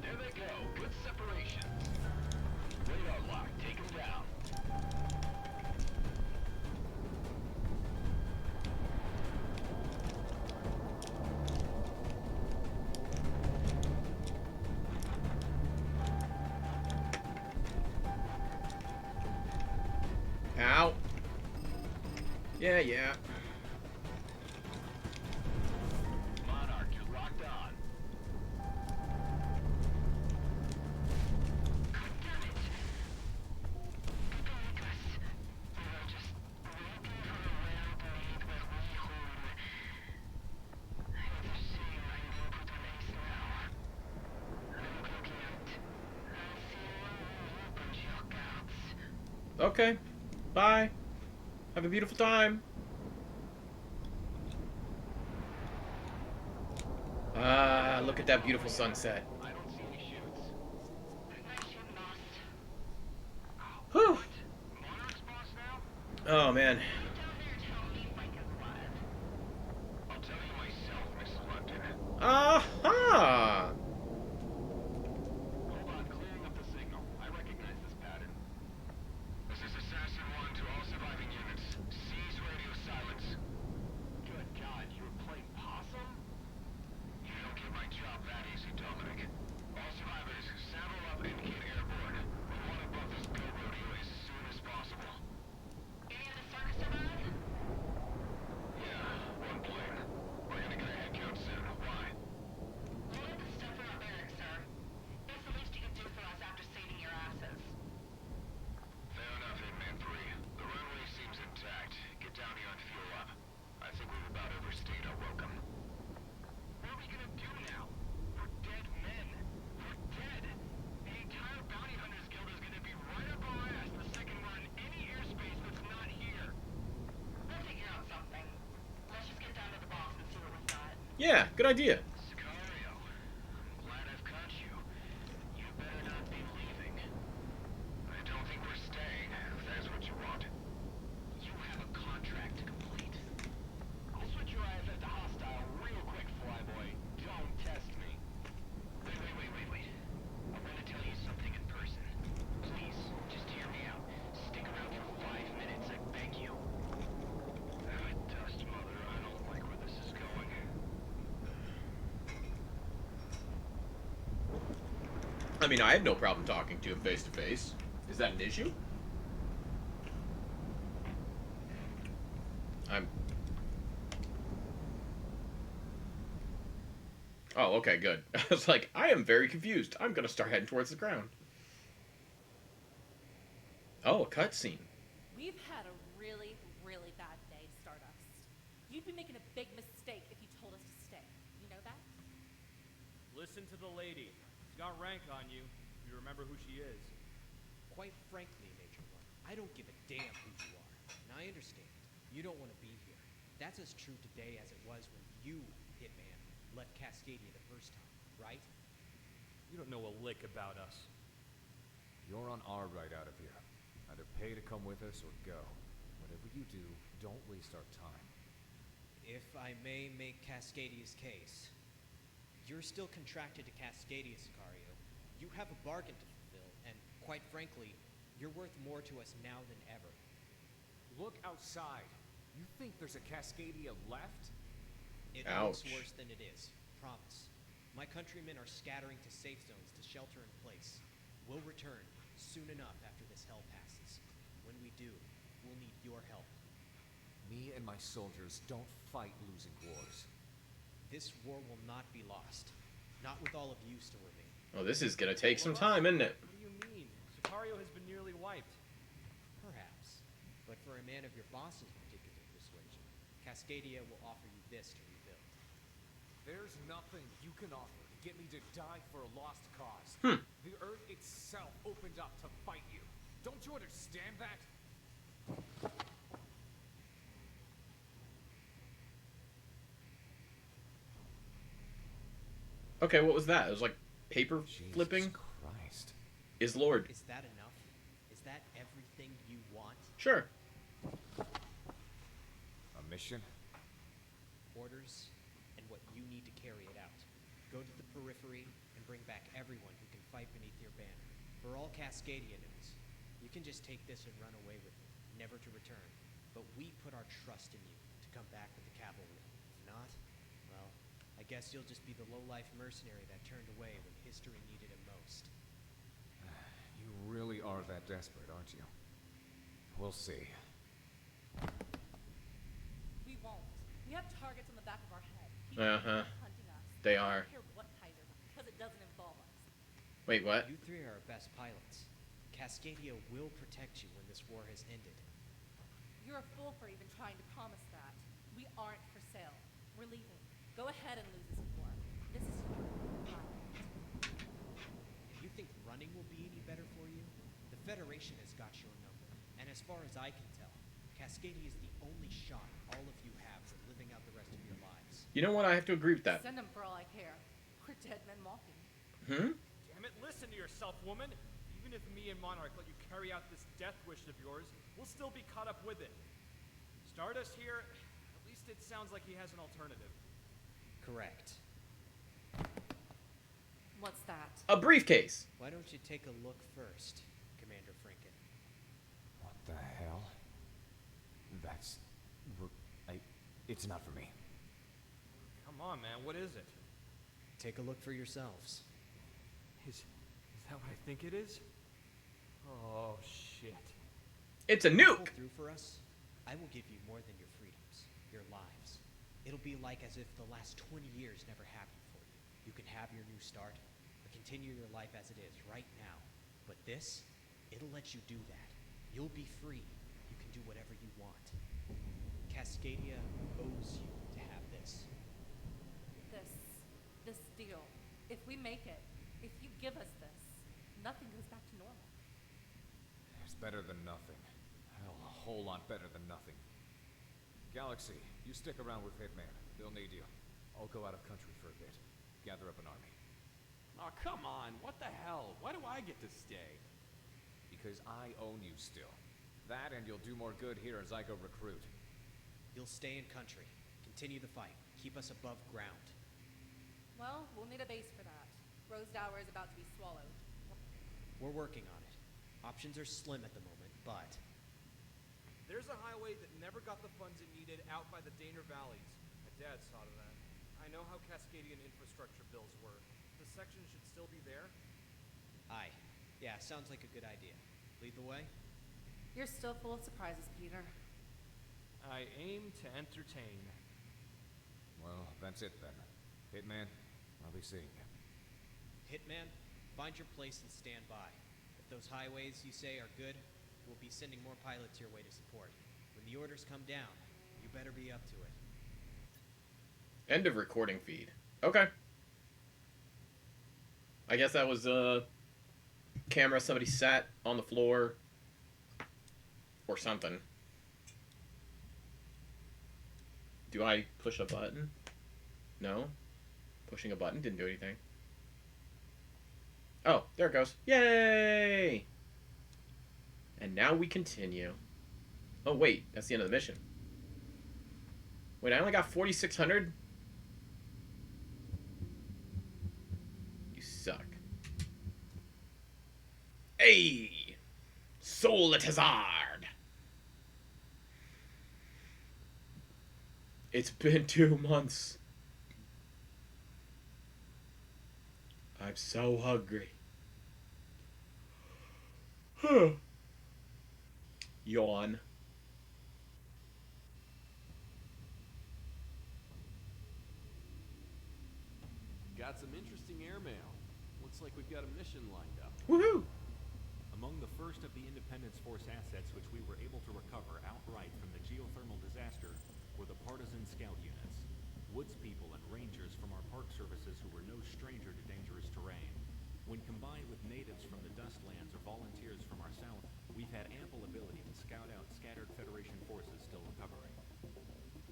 There they go. Good separation. Radar lock. Take him down. Ow. Yeah, yeah. Monarch, you're locked on. Okay. Bye. Have a beautiful time. Look at that beautiful sunset. I don't see any shoots. Whew. Monarch's boss now? Oh, man. I'll tell you myself, Mrs. Montana. Aha! Hold on, clearing up the signal. I recognize this pattern. This is Assassin 1 to all surviving units. Seize radio silence. Good God, you were playing possum? You don't get my job that easy, Dominic. All survivors, saddle up and get airborne. We want to buff this go rodeo as soon as possible. Any of the circus survive? Yeah, one plane. We're gonna get a head count soon. Why? Load the stuff from our barracks, sir. It's the least you can do for us after saving your asses. Fair enough, Hitman 3. The runway seems intact. Get down here and fuel up. I think we've about overstayed our welcome. What are we gonna do now? We're dead men. We're dead. The entire Bounty Hunters Guild is gonna be right up our ass the second we're in any airspace that's not here. We'll figure out something. Let's just get down to the boss and see what we've got. Yeah, good idea. Sicario, I'm glad I've caught you. You better not be leaving. I don't think we're staying, if that's what you want. You have a contract to complete. I'll switch your IFF to hostile real quick, flyboy. Don't test me. Wait. I want to tell you something in person. Please, just hear me out. Stick around for 5 minutes, I beg you. Dust mother, I don't like where this is going. I mean, I have no problem talking to him face to face. Is that an issue? Oh, okay, good. I was like, I am very confused. I'm gonna start heading towards the ground. Oh, a cutscene. We've had a really, really bad day, Stardust. You'd be making a big mistake if you told us to stay. You know that? Listen to the lady. She's got rank on you. You remember who she is. Quite frankly, Major One, I don't give a damn who you are. And I understand. You don't want to be here. That's as true today as it was when you, Hitman, left Cascadia the first time, right? You don't know a lick about us. You're on our ride out of here. Either pay to come with us or go. Whatever you do, don't waste our time. If I may make Cascadia's case, you're still contracted to Cascadia, Sicario. You have a bargain to fulfill, and quite frankly, you're worth more to us now than ever. Look outside. You think there's a Cascadia left? It Ouch. looks worse than it is, promise. My countrymen are scattering to safe zones to shelter in place. We'll return soon enough after this hell passes. When we do, we'll need your help. Me and my soldiers don't fight losing wars. This war will not be lost. Not with all of you still remaining. Oh, this is gonna take some time, isn't it? What do you mean? Sicario has been nearly wiped. Perhaps. But for a man of your boss's particular persuasion, Cascadia will offer you this to rebuild. There's nothing you can offer to get me to die for a lost cause. The Earth itself opened up to fight you. Don't you understand that? Okay, what was that? It was like paper Jesus flipping? Christ. Is Lord. Is that enough? Is that everything you want? Sure. A mission? Orders, and what you need to carry it out. Go to the periphery and bring back everyone who can fight beneath your banner. For all Cascadia knows, you can just take this and run away with it, never to return. But we put our trust in you to come back with the cavalry. If not, well, I guess you'll just be the low-life mercenary that turned away when history needed him most. You really are that desperate, aren't you? We'll see. We won't. We have targets on the back of our head. People hunting us. They I are. don't care what Kaiser does, because it doesn't involve us. Wait, what? You three are our best pilots. Cascadia will protect you when this war has ended. You're a fool for even trying to promise that. We aren't for sale. We're leaving. Go ahead and lose this war. This is your island. You think running will be any better for you? The Federation has got your number. And as far as I can tell, Cascadia is the only shot all of you have for living out the rest of your lives. You know what? I have to agree with that. Send them for all I care. We're dead men walking. Damn it, listen to yourself, woman. Even if me and Monarch let you carry out this death wish of yours, we'll still be caught up with it. Stardust here, at least it sounds like he has an alternative. Correct. What's that? A briefcase. Why don't you take a look first, Commander Franken? What the hell? That's... It's not for me. Come on, man. What is it? Take a look for yourselves. Is that what I think it is? Oh, shit. It's a Pull nuke. through for us, I will give you more than your freedoms, your lives. It'll be like as if the last 20 years never happened for you. You can have your new start, or continue your life as it is right now. But this, it'll let you do that. You'll be free. You can do whatever you want. Cascadia owes you to have this. This deal. If we make it, if you give us this, nothing goes back to normal. It's better than nothing. Hell, a whole lot better than nothing. Galaxy, you stick around with Hitman. They'll need you. I'll go out of country for a bit. Gather up an army. Oh, come on. What the hell? Why do I get to stay? Because I own you still. That and you'll do more good here as I go recruit. You'll stay in country. Continue the fight. Keep us above ground. Well, we'll need a base for that. Rosedower is about to be swallowed. We're working on it. Options are slim at the moment, but There's a highway that never got the funds it needed out by the Daner Valleys. My dad saw to that. I know how Cascadian infrastructure bills work. The section should still be there. aye. Yeah, sounds like a good idea. Lead the way? You're still full of surprises, Peter. I aim to entertain. Well, that's it then. Hitman, I'll be seeing you. Hitman, find your place and stand by. If those highways you say are good, we'll be sending more pilots your way to support. When the orders come down, you better be up to it. End of recording feed. Okay. I guess that was a camera somebody sat on the floor or something. Do I push a button? No. Pushing a button didn't do anything. Oh, there it goes. Yay! And now we continue. Oh, wait. That's the end of the mission. Wait, I only got 4,600? You suck. Hey! Soul at Hazard! It's been 2 months. I'm so hungry. Yawn. Got some interesting airmail. Looks like we've got a mission lined up. Woohoo! Among the first of the Independence Force assets which we were able to recover outright from the geothermal disaster were the partisan scout units. Woods people and rangers from our park services who were no stranger to dangerous terrain. When combined with natives from the Dustlands or volunteers from our south, we've had ample ability to scout out scattered Federation forces still recovering.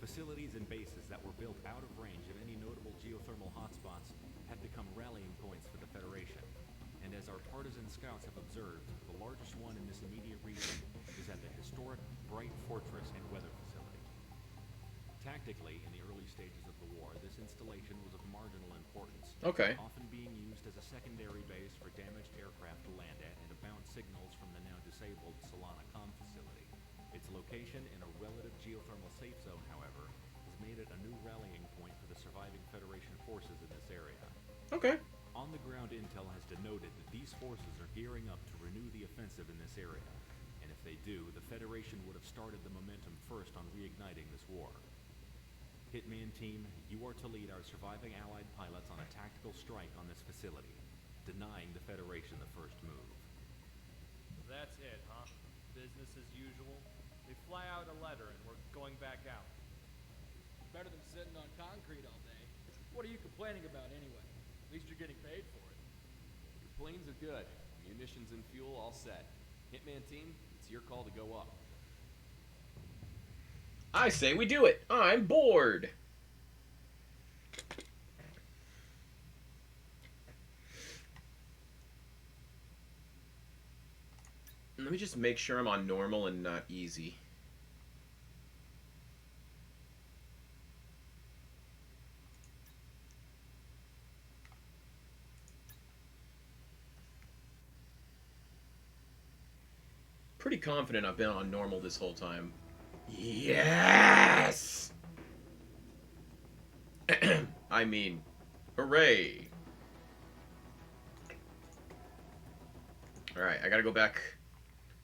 Facilities and bases that were built out of range of any notable geothermal hotspots have become rallying points for the Federation. And as our partisan scouts have observed, the largest one in this immediate region is at the historic Bright Fortress and Weather Facility. Tactically, in the early stages of the war, this installation was of marginal importance. Okay. Often being used as a secondary base for damaged aircraft to land at and to bounce signals from the now disabled Solana Com facility. Its location in a relative geothermal safe zone, however, has made it a new rallying point for the surviving Federation forces in this area. Okay. On-the-ground intel has denoted that these forces are gearing up to renew the offensive in this area. And if they do, the Federation would have started the momentum first on reigniting this war. Hitman Team, you are to lead our surviving Allied pilots on a tactical strike on this facility, denying the Federation the first move. That's it, huh? Business as usual? They fly out a letter and we're going back out. Better than sitting on concrete all day. What are you complaining about anyway? At least you're getting paid for it. Your planes are good. Munitions and fuel all set. Hitman Team, it's your call to go up. I say we do it. I'm bored. Let me just make sure I'm on normal and not easy. pretty confident I've been on normal this whole time. Yes! I mean, hooray! Alright, I gotta go back.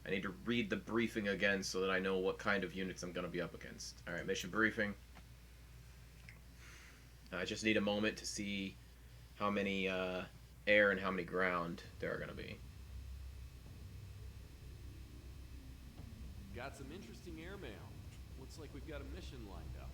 I need to read the briefing again so that I know what kind of units I'm gonna be up against. Alright, mission briefing. I just need a moment to see how many air and how many ground there are gonna be. Got some interesting airmail. Looks like we've got a mission lined up.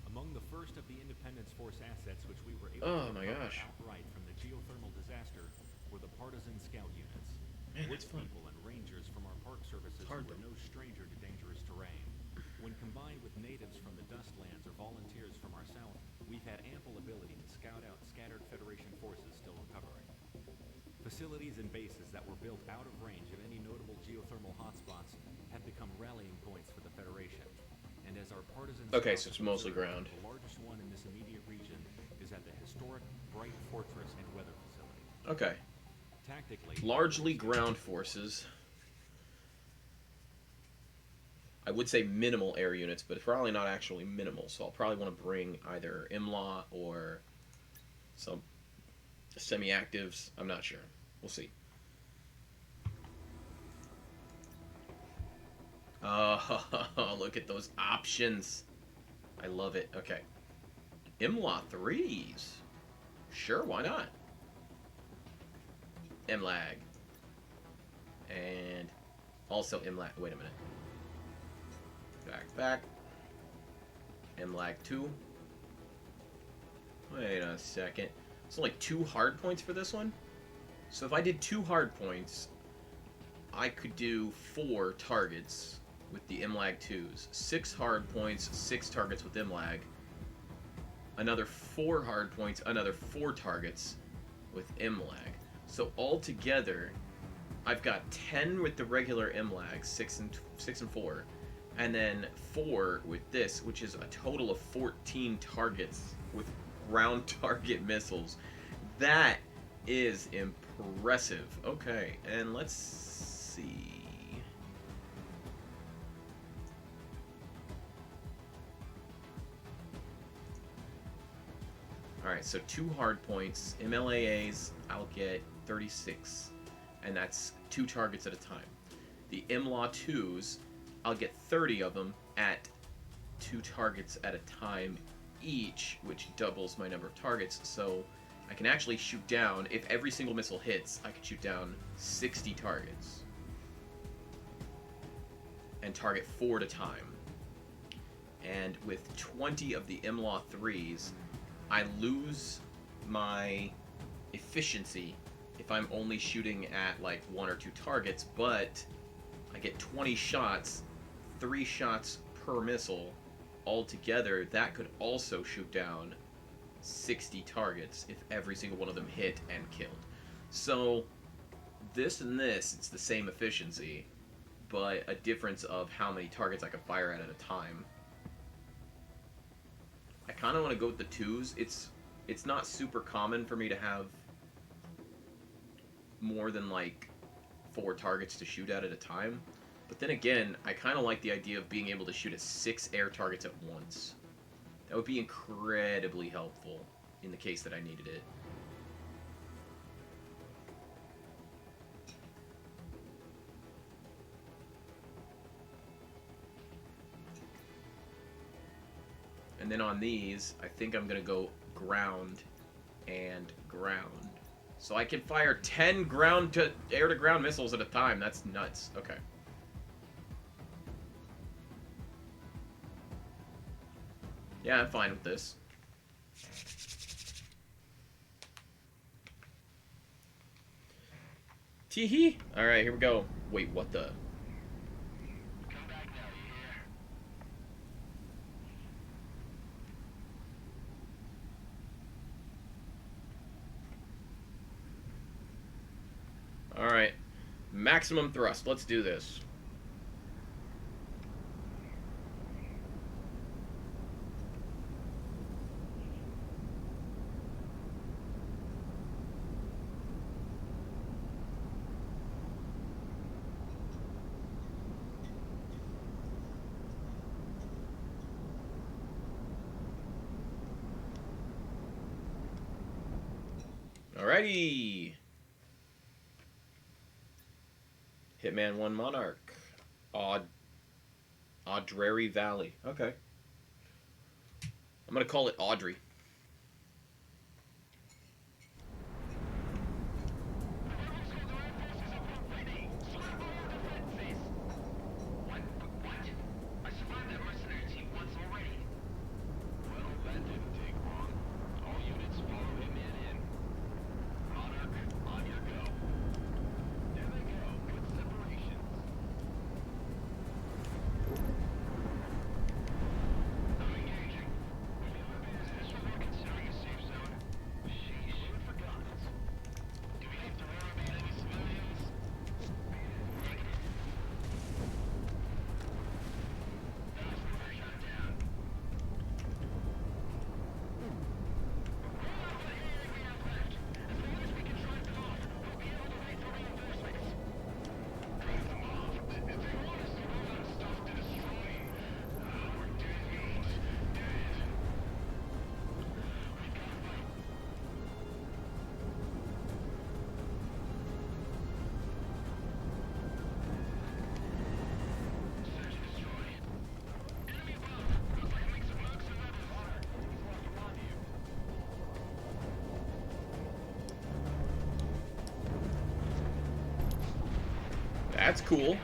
Among the first of the Independence Force assets which we were able Oh to my recover gosh. outright from the geothermal disaster were the partisan scout units. Man, Woods that's fun. people and rangers from our park services Hard who were though. no stranger to dangerous terrain. When combined with natives from the Dustlands or volunteers from our south, we've had ample ability to scout out scattered Federation forces still recovering. Facilities and bases that were built out of range of any notable geothermal hotspots have become rallying points for the Federation. And as our partisan Okay, scouts so it's have mostly observed, ground. the largest one in this immediate region is at the historic Bright Fortress and Weather Facility. Okay. Tactically, Largely ground forces. I would say minimal air units, but probably not actually minimal, so I'll probably want to bring either IMLA or some semi-actives. I'm not sure. We'll see. Oh, look at those options. I love it. Okay. IMLA 3s. Sure, why not? MLAG. And also MLAG. Wait a minute. Back. MLAG 2. Wait a second. It's only 2 hard points for this one? So if I did 2 hard points, I could do 4 targets with the MLAG 2s. 6 hard points, 6 targets with MLAG. Another 4 hard points, another 4 targets with MLAG. So altogether, I've got 10 with the regular MLAG, 6 and 4, and then 4 with this, which is a total of 14 targets with ground target missiles. That is impressive. Okay, and let's see. Alright, so 2 hard points. MLAAs, I'll get 36. And that's 2 targets at a time. The MLA 2s, I'll get 30 of them at 2 targets at a time each, which doubles my number of targets. So I can actually shoot down, if every single missile hits, I can shoot down 60 targets. And target 4 at a time. And with 20 of the MLA 3s, I lose my efficiency if I'm only shooting at like 1 or 2 targets, but I get 20 shots, 3 shots per missile. Altogether, that could also shoot down 60 targets if every single one of them hit and killed. So this and this, it's the same efficiency, but a difference of how many targets I can fire at a time. I kind of want to go with the 2s. It's not super common for me to have more than like 4 targets to shoot at a time. But then again, I kind of like the idea of being able to shoot at 6 air targets at once. That would be incredibly helpful in the case that I needed it. And then on these, I think I'm going to go ground and ground. So I can fire 10 air-to-ground missiles at a time. That's nuts. Okay. Yeah, I'm fine with this. Tee-hee! Alright, here we go. Wait, what the... Come back now, you hear? Alright. Maximum thrust. Let's do this. Alrighty. Hitman 1 Monarch. Audrey Valley. Okay. I'm gonna call it Audrey. I survived that mercenary team once already. Well, that didn't take long. All units follow Hitman in. Monarch, on your go. There they go. Good separations. I'm engaging. Is this what we're considering a safe zone? Sheesh. Food for guns. Do we have to worry about any civilians? Negative. Shut down. That's cool.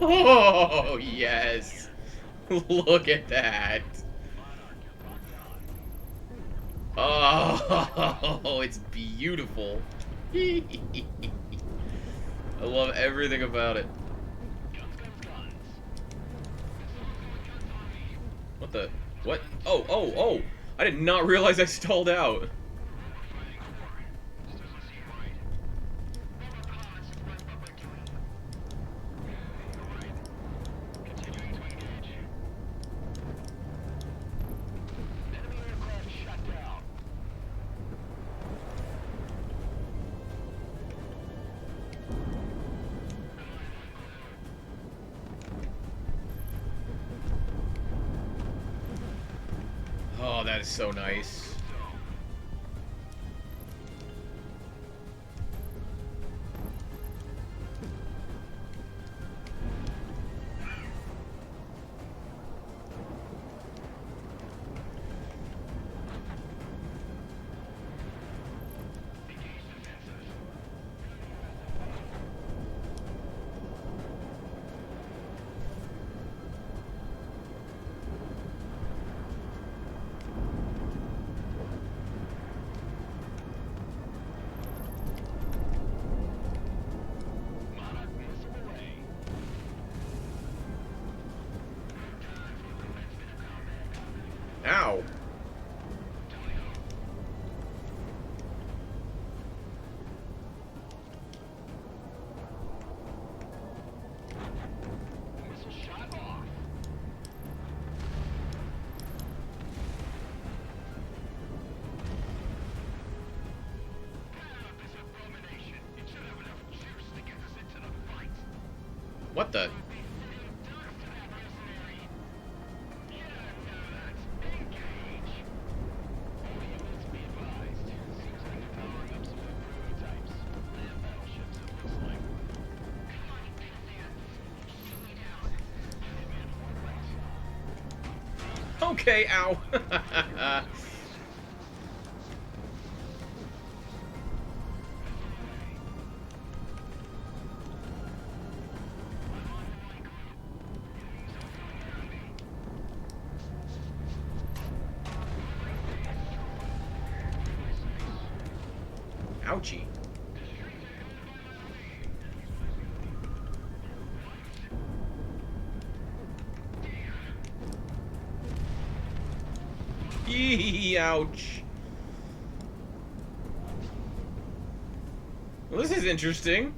Oh, yes. Look at that. Oh, it's beautiful. I love everything about it. What the? What? Oh, oh, oh! I did not realize I stalled out. Oh, that is so nice. Ow. What the? Okay, ow. Ouchie. Yee, ouch. Well, this is interesting.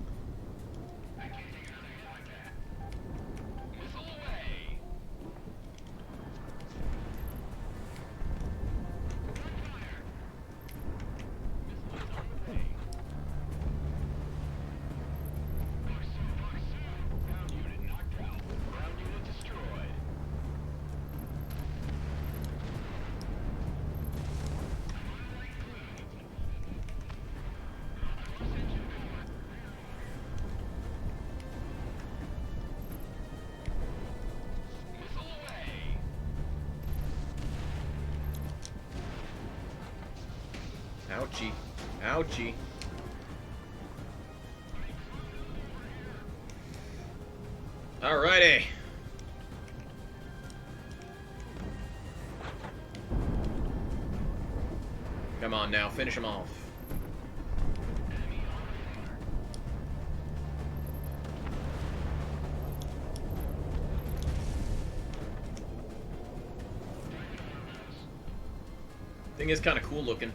Ouchie. Ouchie. Alrighty. Come on now, finish him off. Thing is kind of cool looking.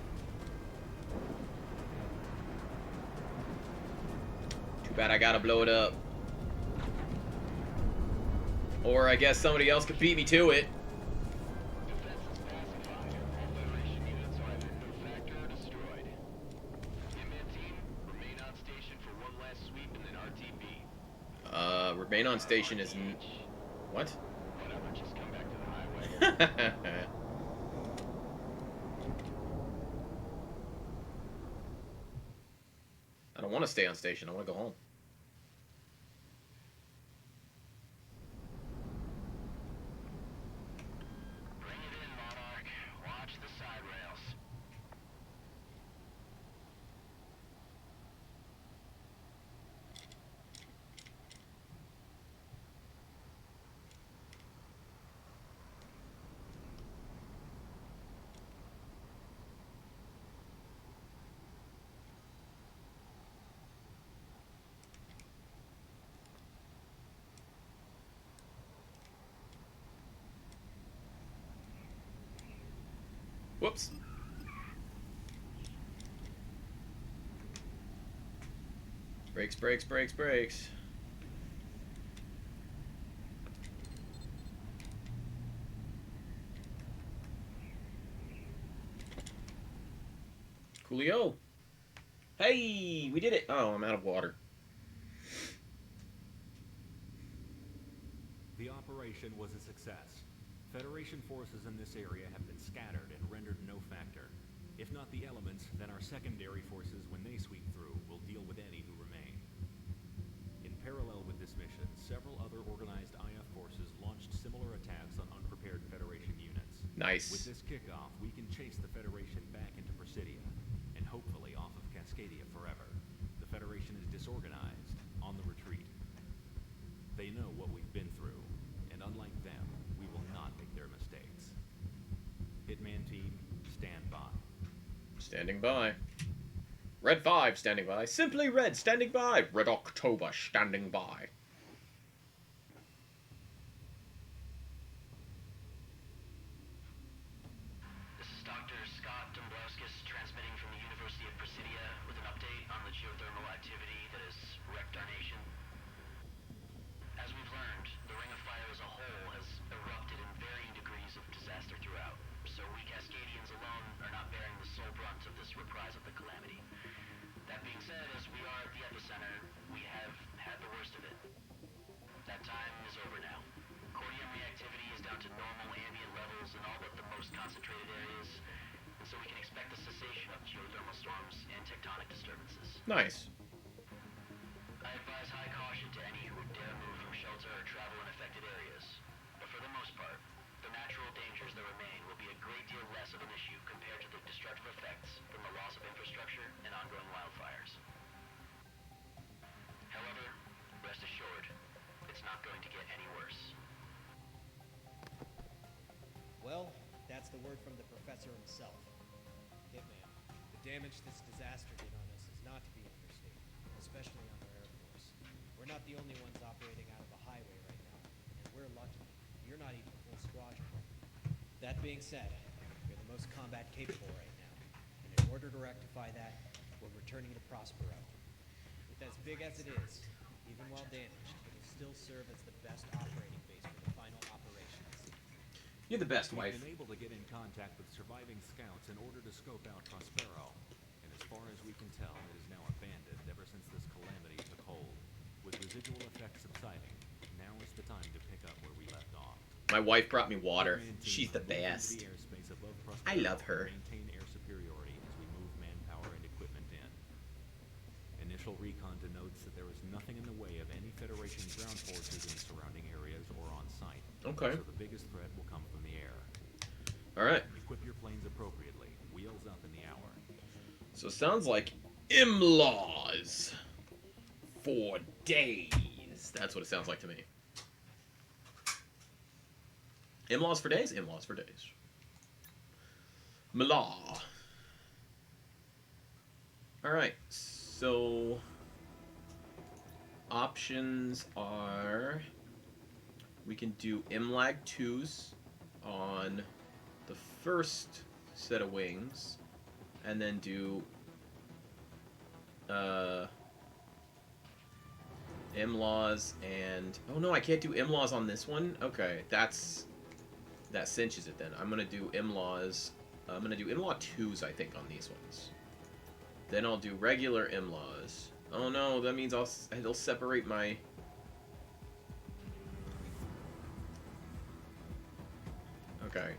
Too bad I gotta blow it up. Or I guess somebody else could beat me to it. Remain on station is what? I don't want to stay on station. I want to go home. Bring it in, Monarch. Watch the side rails. Whoops. Brakes, brakes, brakes, brakes. Coolio. Hey, we did it. Oh, I'm out of water. The operation was a success. Federation forces in this area have been scattered and rendered no factor. If not the elements, then our secondary forces, when they sweep through, will deal with any who remain. In parallel with this mission, several other organized IF forces launched similar attacks on unprepared Federation units. Nice. With this kickoff, we can chase the Federation back into Presidia, and hopefully off of Cascadia forever. The Federation is disorganized, on the retreat. They know what we've been through, and unlike them, we will not make their mistakes. Hitman team, stand by. Standing by. Red 5 standing by. Simply Red standing by. Red October standing by. This is Dr. Scott Dombrowskis transmitting from the University of Presidia with an update on the geothermal activity that has wrecked our nation. As we've learned, the Ring of Fire as a whole has erupted in varying degrees of disaster throughout, so we Cascadians alone are not bearing the sole brunt of this reprise of the calamity. That being said, as we are at the epicenter, we have had the worst of it. signals in all but the most concentrated areas, and so we can expect a cessation of geothermal storms and tectonic disturbances. Nice. I advise high caution to any who would dare move from shelter or travel in affected areas. But for the most part, the natural dangers that remain will be a great deal less of an issue compared to the destructive effects from the loss of infrastructure and ongoing wildfires. However, rest assured, it's not going to get any worse. Well, that's the word from the professor himself. Hitman, the damage this disaster did on us is not to be understated, especially on our Air Force. We're not the only ones operating out of a highway right now, and we're lucky. You're not even full squadron. That being said, you're the most combat capable right now, and in order to rectify that, we're returning to Prospero. With as big as it is, even while damaged, it'll still serve as the best operating base for the final operations. You're the best, We've wife. been able to get in contact with surviving scouts in order to scope out Prospero, and as far as we can tell, it is now abandoned ever since this calamity took hold. With residual effects subsiding, now is the time to pick up where we left off. My wife brought me water. Hitman teams She's the will move into best. the airspace above I Prospero love her. to maintain air superiority as we move manpower and equipment in. Initial recon denotes that there is nothing in the way of any Federation ground forces in the surrounding areas or on site. Okay. So the biggest threat will come from the air. Alright. Equip your planes appropriately. Wheels up in the hour. So it sounds like in-laws for days. That's what it sounds like to me. In-laws for days? In-laws for days. Mlaw. Alright, so options are we can do MLAG 2s on the first set of wings, and then do MLAWs and... Oh no, I can't do MLAWs on this one? Okay, that cinches it then. I'm gonna do MLAWs. I'm gonna do MLAW 2s, I think, on these ones. Then I'll do regular MLAWs. Oh no, that means it'll separate my... Okay.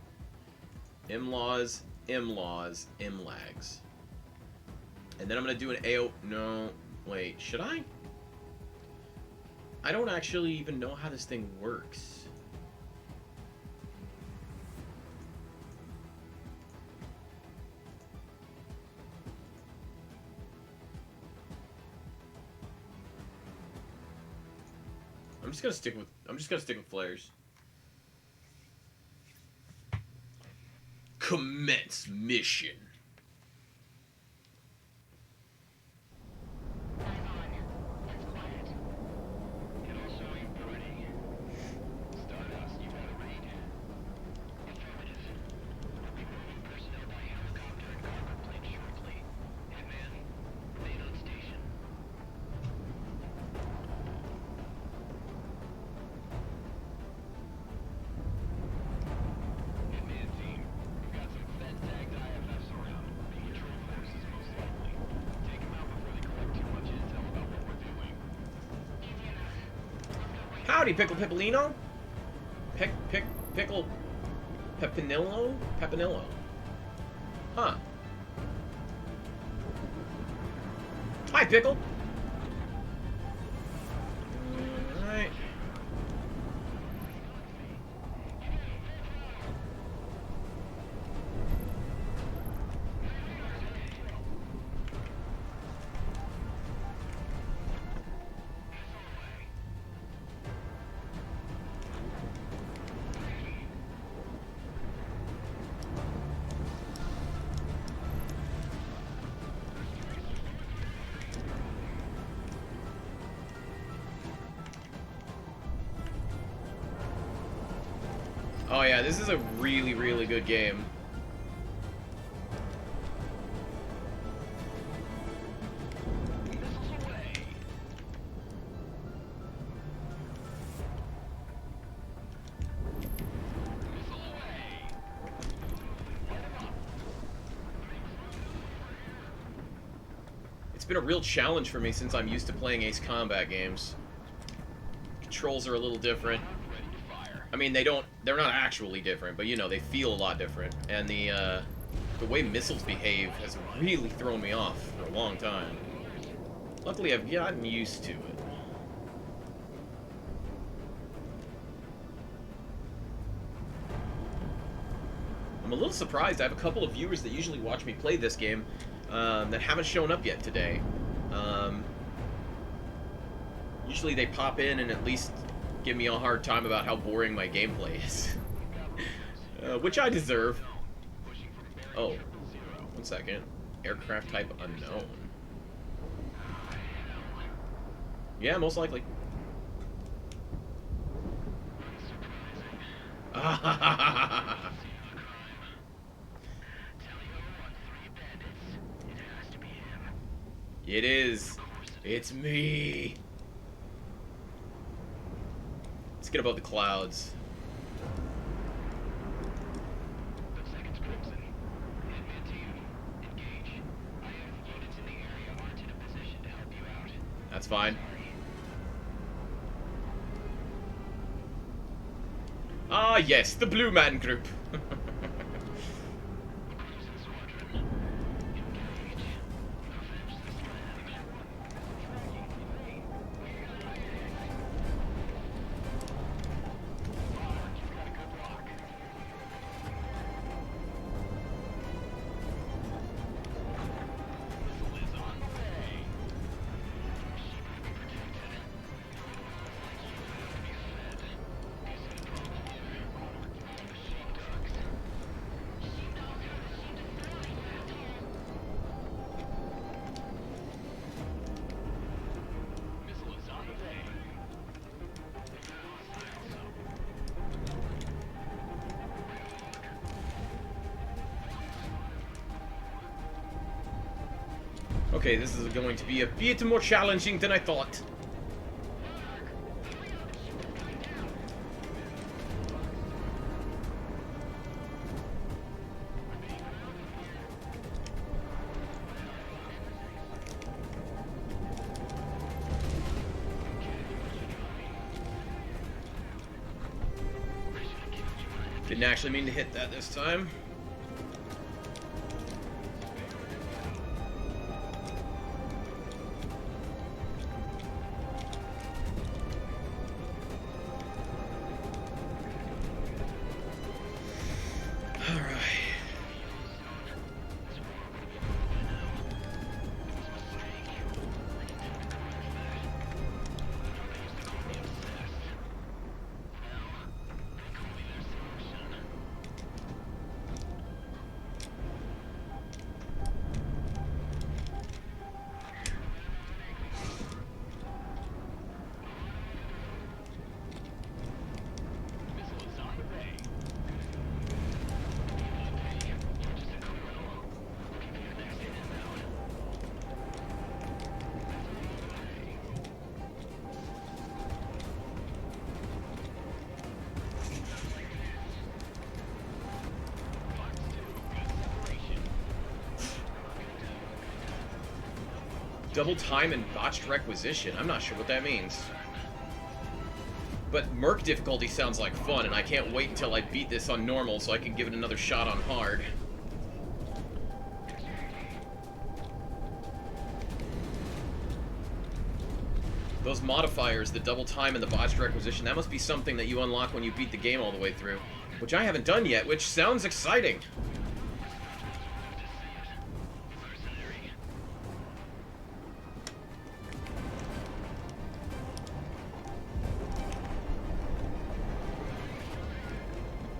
MLAWs, MLAWs, MLAGs. And then I'm gonna do an AO... No, wait, should I? I don't actually even know how this thing works. I'm just gonna stick with flares. Commence mission. Can also ain't pretty. Stardust, you got a read? Affirmative. We'll be moving personnel by helicopter and cargo plane shortly. Hitman, remain on station. Hitman team, we've got some Fed-tagged IFFs around. The control forces most likely. Take them out before they collect too much intel about what we're doing. Easy enough. Howdy, Pickle Pippolino. Pickle Pepinillo? Pepinillo. Huh. Hi, Pickle. Alright. Oh yeah, this is a really, really good game. Missiles away. Missile away. Light 'em up. It's been a real challenge for me since I'm used to playing Ace Combat games. Controls are a little different. Ready to fire. I mean, they're they're not actually different, but you know, they feel a lot different. And the way missiles behave has really thrown me off for a long time. Luckily, I've gotten used to it. I'm a little surprised. I have a couple of viewers that usually watch me play this game that haven't shown up yet today. Usually they pop in and at least give me a hard time about how boring my gameplay is. Which I deserve. Oh, 1 second. Aircraft type unknown. Yeah, most likely. It is. It's me. Let's get above the clouds. That's fine. Ah, yes, the Blue Man Group. Okay, this is going to be a bit more challenging than I thought. Didn't actually mean to hit that this time. Double time and botched requisition. I'm not sure what that means. But Merc difficulty sounds like fun, and I can't wait until I beat this on normal so I can give it another shot on hard. Those modifiers, the double time and the botched requisition, that must be something that you unlock when you beat the game all the way through. Which I haven't done yet, which sounds exciting.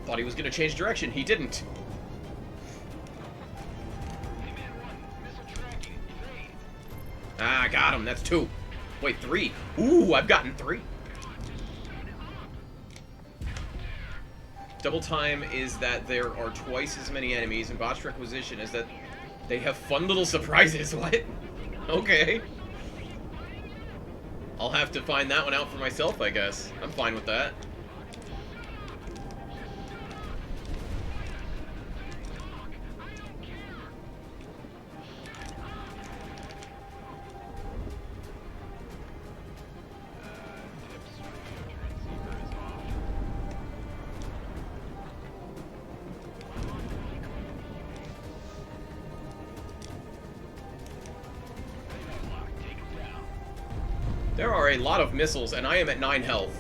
Thought he was going to change direction. He didn't. Ah, I got him. That's 2. Wait, 3. Ooh, I've gotten 3. Double time is that there are twice as many enemies, and botched requisition is that they have fun little surprises. What? Okay. I'll have to find that one out for myself, I guess. I'm fine with that. There are a lot of missiles, and I am at 9 health.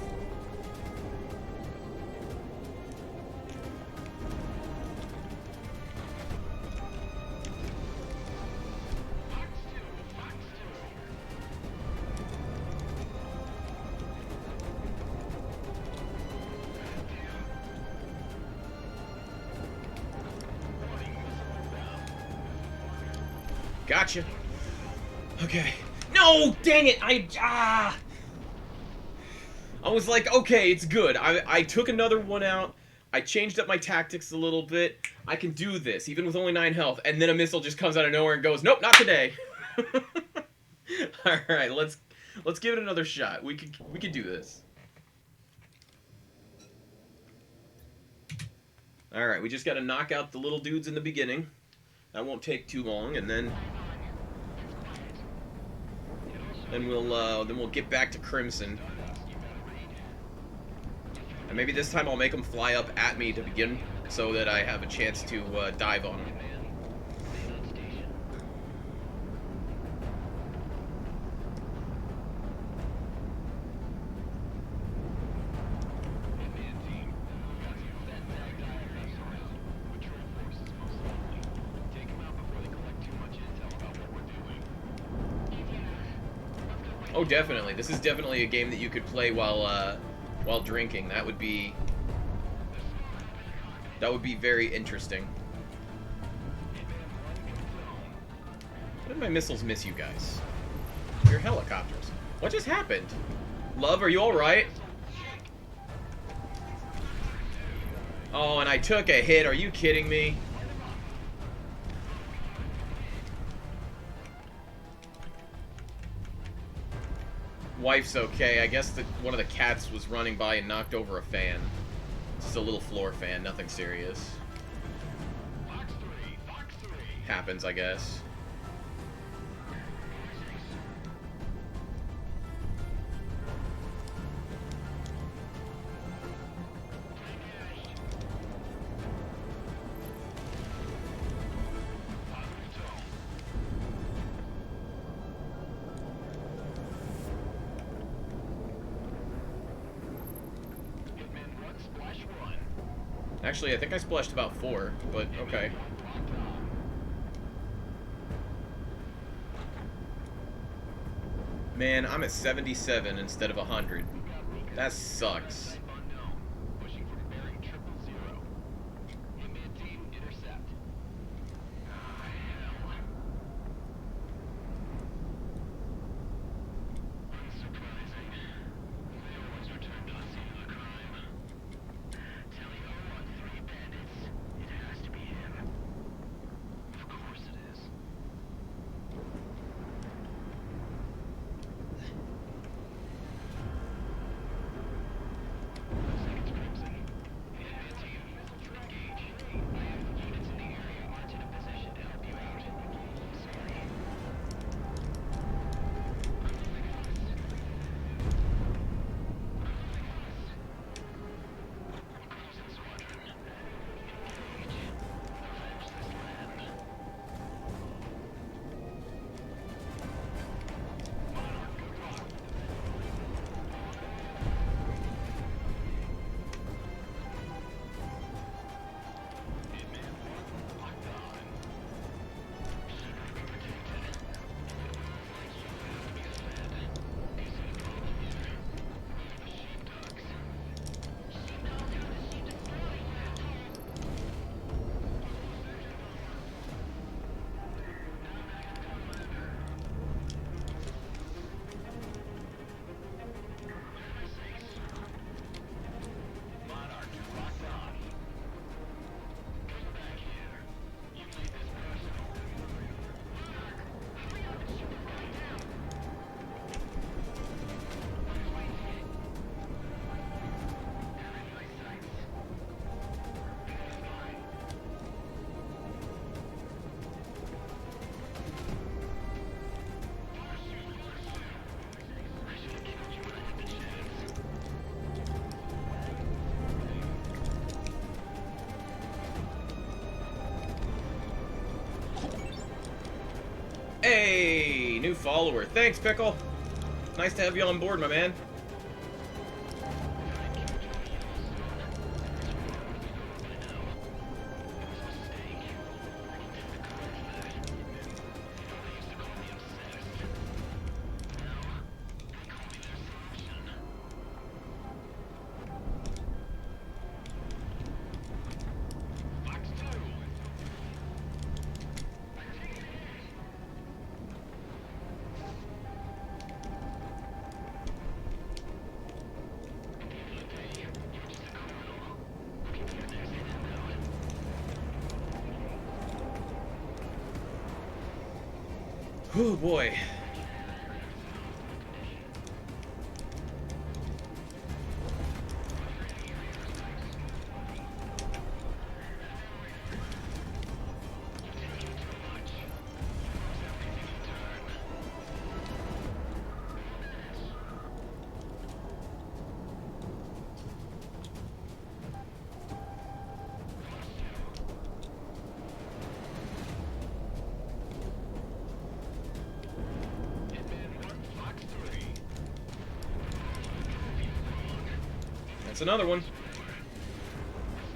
Gotcha. Okay. No! Dang it! I was like, okay, it's good. I took another one out. I changed up my tactics a little bit. I can do this, even with only 9 health. And then a missile just comes out of nowhere and goes, nope, not today. Alright, let's give it another shot. We could do this. Alright, we just gotta knock out the little dudes in the beginning. That won't take too long, and then we'll get back to Crimson. And maybe this time I'll make them fly up at me to begin, so that I have a chance to dive on them. Oh, definitely. This is definitely a game that you could play while drinking. That would be very interesting. How did my missiles miss you guys? Your helicopters. What just happened? Love, are you alright? Oh, and I took a hit. Are you kidding me? Wife's okay. I guess that one of the cats was running by and knocked over a fan. Just a little floor fan, nothing serious. Happens, I guess. Actually, I think I splashed about 4, but okay. Man, I'm at 77 instead of 100. That sucks. Hey, new follower. Thanks, Pickle. Nice to have you on board, my man. Oh boy. That's another one.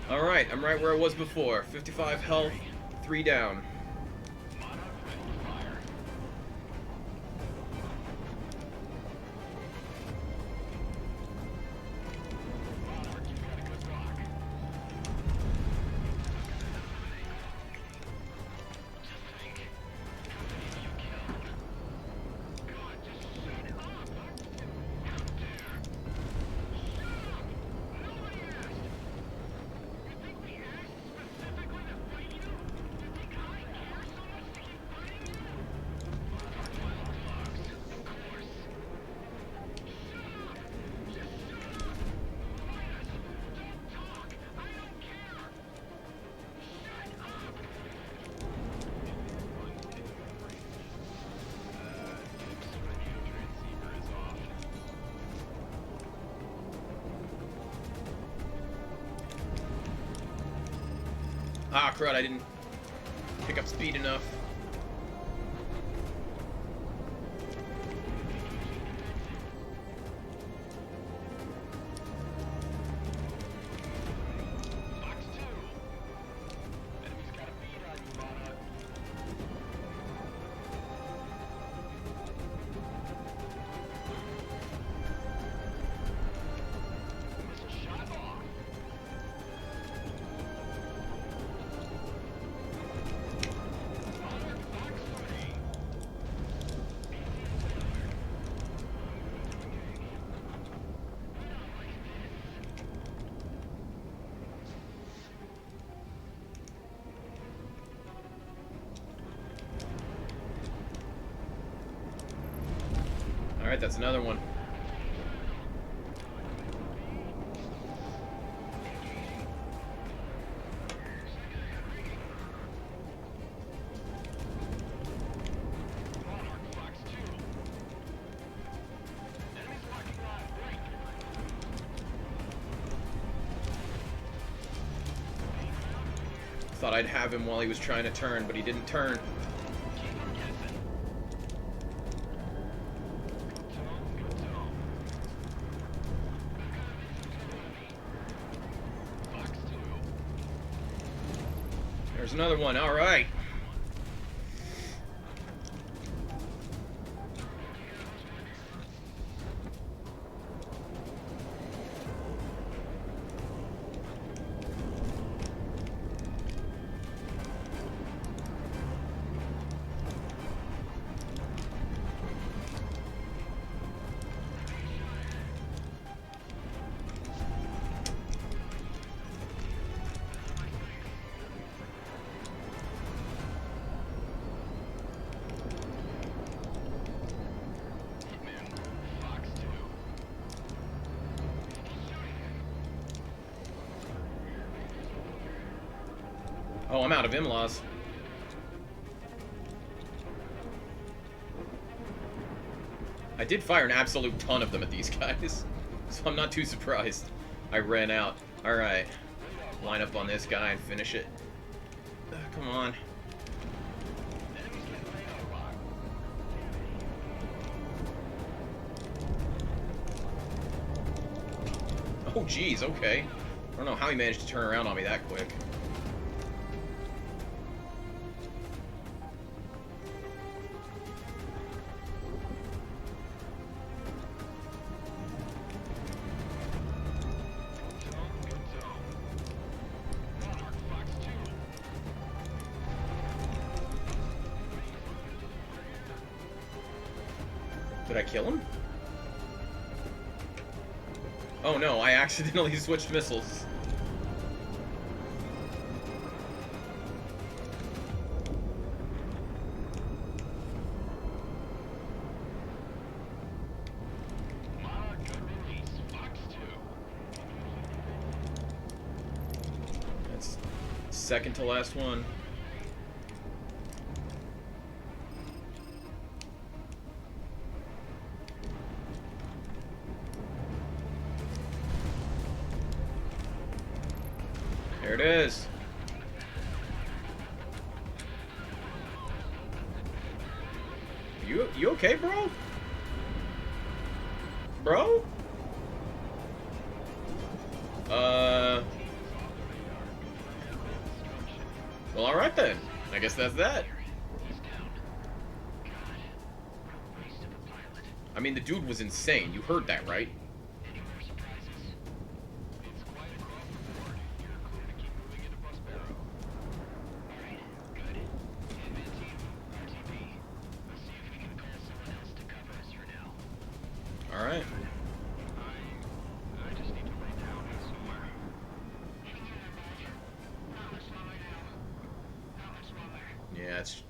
Alright, I'm right where I was before. 55 health, 3 down. Ah, crud, I didn't pick up speed enough. Alright, that's another one. Thought I'd have him while he was trying to turn, but he didn't turn. There's another one, alright. Oh, I'm out of in-laws. I did fire an absolute ton of them at these guys, so I'm not too surprised. I ran out. Alright. Line up on this guy and finish it. Come on. Oh, jeez, okay. I don't know how he managed to turn around on me that quick. Did I kill him? Oh no, I accidentally switched missiles. That's second to last one. There it is. You okay, bro? Bro? Well, alright then. I guess that's that. I mean, the dude was insane. You heard that, right? Alright. I just need to lay down somewhere. Yeah, it's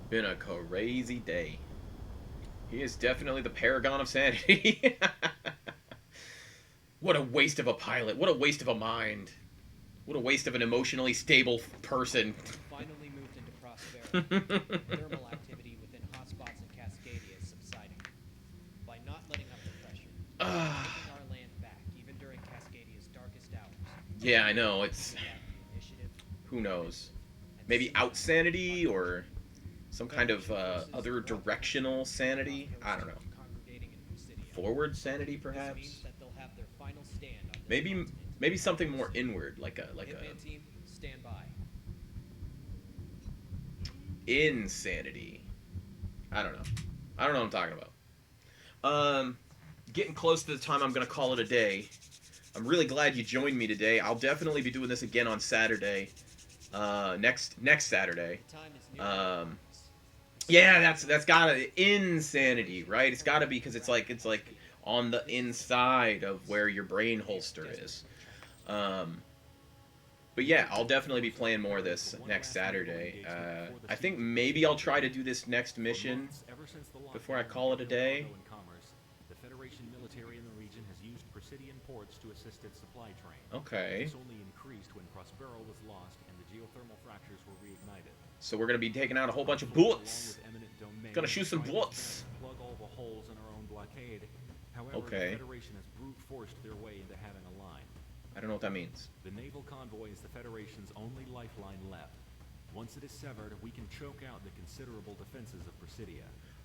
been a crazy day. He is definitely the paragon of sanity. What a waste of a pilot. What a waste of a mind. What a waste of an emotionally stable person. Finally moved into Prospero. Thermal activity within hotspots in Cascadia is subsiding. By not letting up the pressure, we're taking our land back, even during Cascadia's darkest hours. Yeah, I know. It's... Without the initiative, Who knows? and Maybe soon, outsanity or some kind of Federation forces other throughout the directional country sanity? are I don't know. congregating in Presidio. Forward sanity, This perhaps? means that they'll have their final stand on this Maybe continent. maybe something more inward, like a Hitman team, stand by. insanity. I don't know. I don't know what I'm talking about. Getting close to the time I'm gonna call it a day. I'm really glad you joined me today. I'll definitely be doing this again on Saturday. Next Saturday. The time is near. Yeah, that's gotta insanity, right? It's gotta be because it's like on the inside of where your brain holster is. But yeah, I'll definitely be playing more of this next Saturday. I think maybe I'll try to do this next mission before I call it a day. The Federation military in the region has used Presidian ports to assist its supply train. Okay. This only increased when Prospero was lost and the geothermal fractures were reignited. So we're gonna be taking out a whole bunch of bullets. Gonna shoot some bullets. Plug all the holes in our own blockade. However, Okay. the Federation has brute forced their way into having a line. I don't know what that means. The naval convoy is the Federation's only lifeline left. Once it is severed, we can choke out the considerable defenses of Presidia.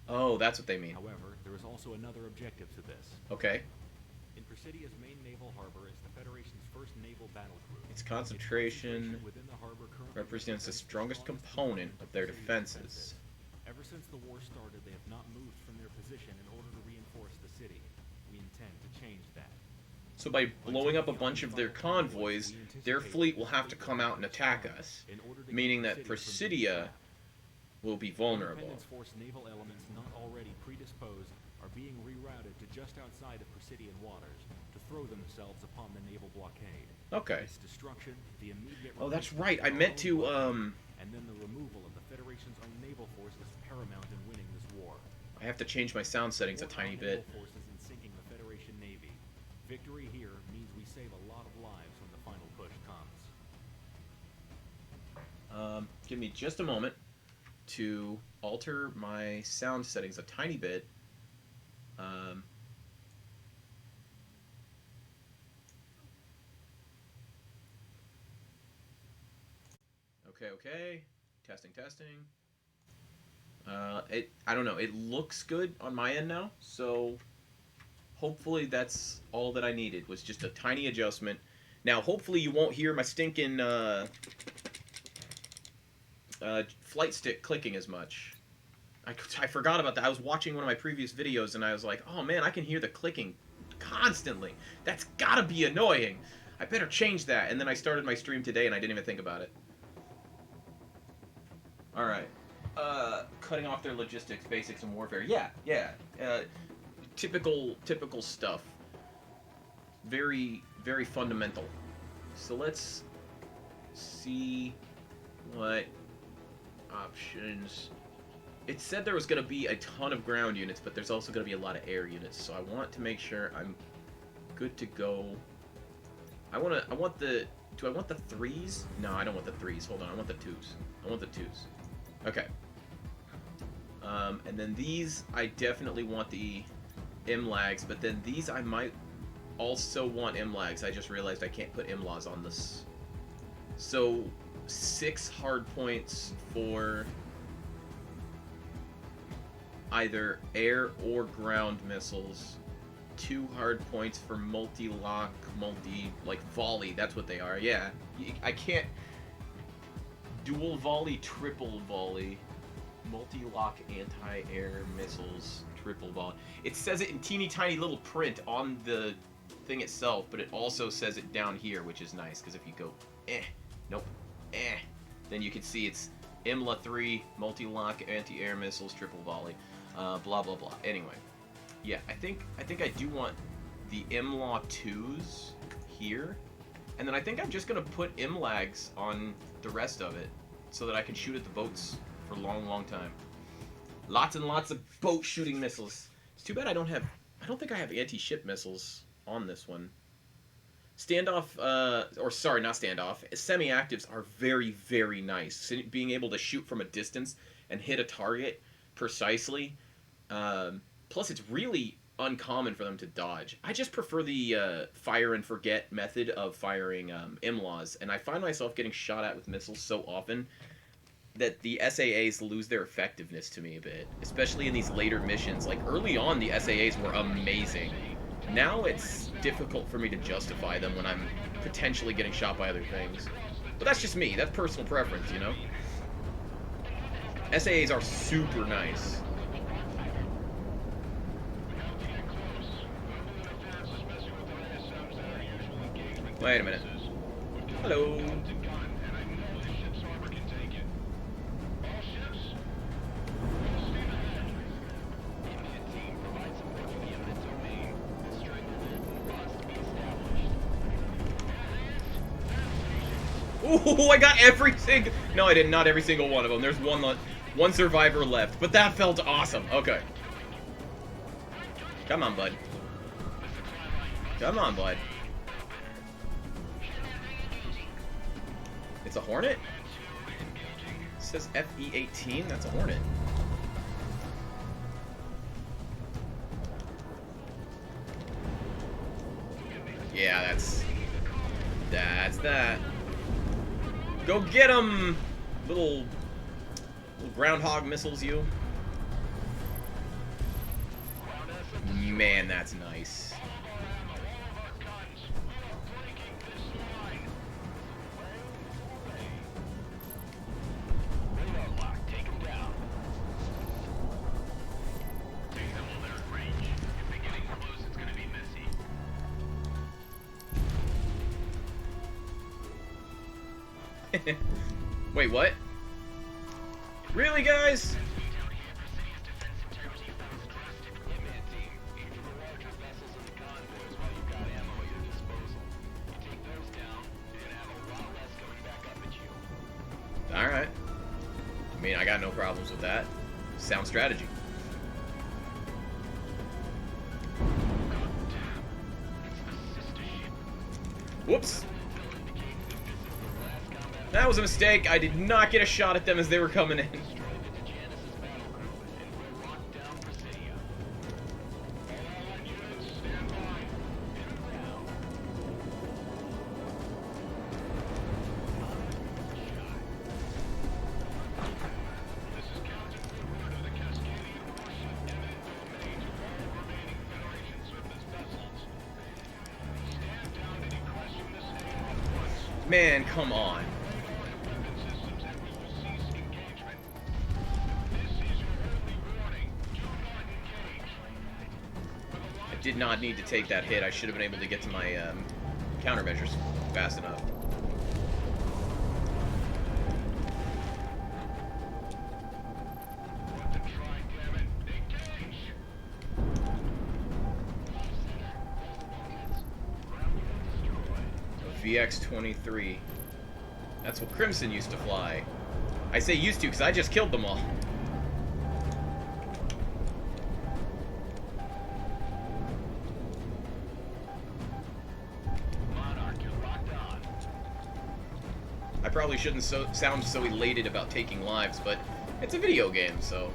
Oh, that's what they mean. However, there is also another objective to this. Okay. In Presidia's main naval harbor is the Federation's first naval battle group. Its concentration within the harbor currently represents the strongest component of their defenses. Ever since the war started, they have not moved from their position in order to reinforce the city. We intend to change that. So by blowing up a bunch of their convoys, their fleet will have to come out and attack us, meaning that Presidia will be vulnerable. Independence Force naval elements not already predisposed are being rerouted to just outside of Presidian waters to throw themselves upon the naval blockade. Okay. Its destruction, the immediate Oh, that's replacement right. I of our meant own to, blockade, and then the removal of the Federation's own naval force is paramount in winning this war. I have to change my sound settings a More tiny naval bit. forces in sinking the Federation Navy. Victory here means we save a lot of lives when the final push comes. Give me just a moment to alter my sound settings a tiny bit. Okay. Testing. I don't know. It looks good on my end now, so Hopefully that's all that I needed, was just a tiny adjustment. Now, hopefully you won't hear my stinking flight stick clicking as much. I forgot about that. I was watching one of my previous videos and I was like, oh man, I can hear the clicking constantly. That's gotta be annoying. I better change that. And then I started my stream today and I didn't even think about it. Alright. Cutting off their logistics, basics, and warfare. Yeah. Typical stuff. Very, very fundamental. So let's see what options. It said there was going to be a ton of ground units, but there's also going to be a lot of air units. So I want to make sure I'm good to go. Do I want the 3s? No, I don't want the 3s. Hold on, I want the 2s. I want the 2s. Okay. And then these, I definitely want the MLAGs, but then these I might also want MLAGs. I just realized I can't put MLAs on this. So 6 hard points for either air or ground missiles. 2 hard points for multi-lock, like volley. That's what they are. Yeah, I can't. Dual volley, triple volley, multi-lock, anti-air missiles, triple volley. It says it in teeny tiny little print on the thing itself, but it also says it down here, which is nice, because if you go then you can see it's IMLA 3, multi-lock, anti-air missiles, triple volley, blah blah blah. Anyway, yeah, I think I do want the IMLA 2s here, and then I think I'm just gonna put MLAGs on the rest of it so that I can shoot at the boats for a long time. Lots and lots of boat shooting missiles. It's too bad I don't think I have anti-ship missiles on this one. Standoff, or sorry, not standoff, semi-actives are very, very nice. Being able to shoot from a distance and hit a target precisely. Plus, it's really uncommon for them to dodge. I just prefer the fire and forget method of firing MLAWs, and I find myself getting shot at with missiles so often that the SAAs lose their effectiveness to me a bit, especially in these later missions. Like, early on, the SAAs were amazing. Now it's difficult for me to justify them when I'm potentially getting shot by other things. But that's just me. That's personal preference, you know? SAAs are super nice. Wait a minute. Hello. Ooh, I got every single... No, I did not every single one of them. There's one survivor left, but that felt awesome. Okay. Come on, bud. Come on, bud. It's a Hornet? It says FE-18? That's a Hornet. Yeah, that's that. Go get him! Little groundhog missiles, you. Man, that's nice. Wait, what? Really, guys? Alright. I mean, I got no problems with that. Sound strategy. Whoops. That was a mistake. I did not get a shot at them as they were coming in. Man, come on. I did not need to take that hit. I should have been able to get to my countermeasures fast enough. VX-23. That's what Crimson used to fly. I say used to because I just killed them all. I probably shouldn't sound so elated about taking lives, but it's a video game, so...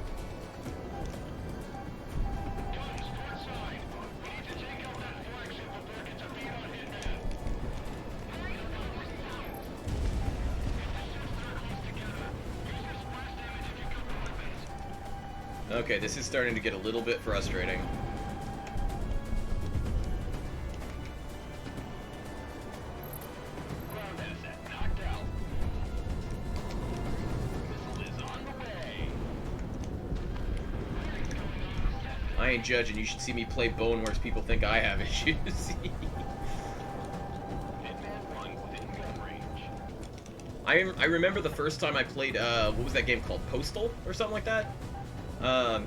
Okay, this is starting to get a little bit frustrating. I ain't judging. You should see me play Boneworks. People think I have issues. I remember the first time I played, what was that game called? Postal? Or something like that? I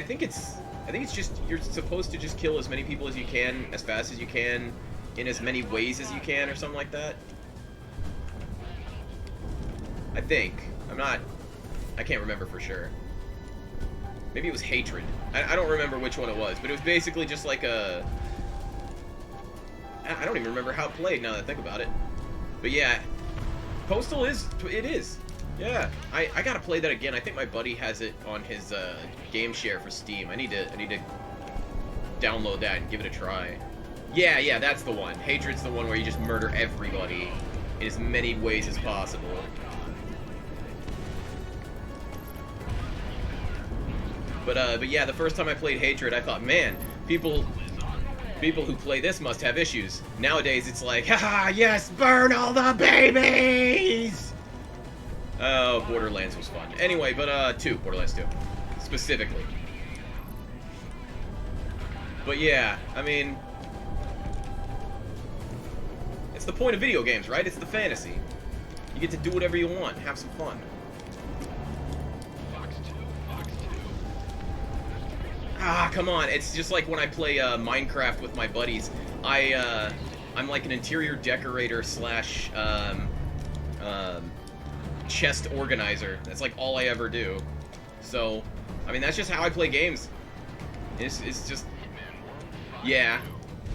think it's just, you're supposed to just kill as many people as you can, as fast as you can, in as many ways as you can, or something like that. I think. I can't remember for sure. Maybe it was Hatred. I don't remember which one it was, but it was basically just like a... I don't even remember how it played now that I think about it. But yeah, Postal is... It is. Yeah, I gotta play that again. I think my buddy has it on his game share for Steam. I need to download that and give it a try. Yeah, that's the one. Hatred's the one where you just murder everybody in as many ways as possible. But yeah, the first time I played Hatred, I thought, man, people who play this must have issues. Nowadays, it's like, haha, yes, burn all the babies! Oh, Borderlands was fun. Anyway, but, Borderlands 2, specifically. But yeah, I mean, it's the point of video games, right? It's the fantasy. You get to do whatever you want, have some fun. Ah, come on. It's just like when I play Minecraft with my buddies. I'm like an interior decorator slash chest organizer. That's like all I ever do. So, I mean, that's just how I play games. It's just... Yeah.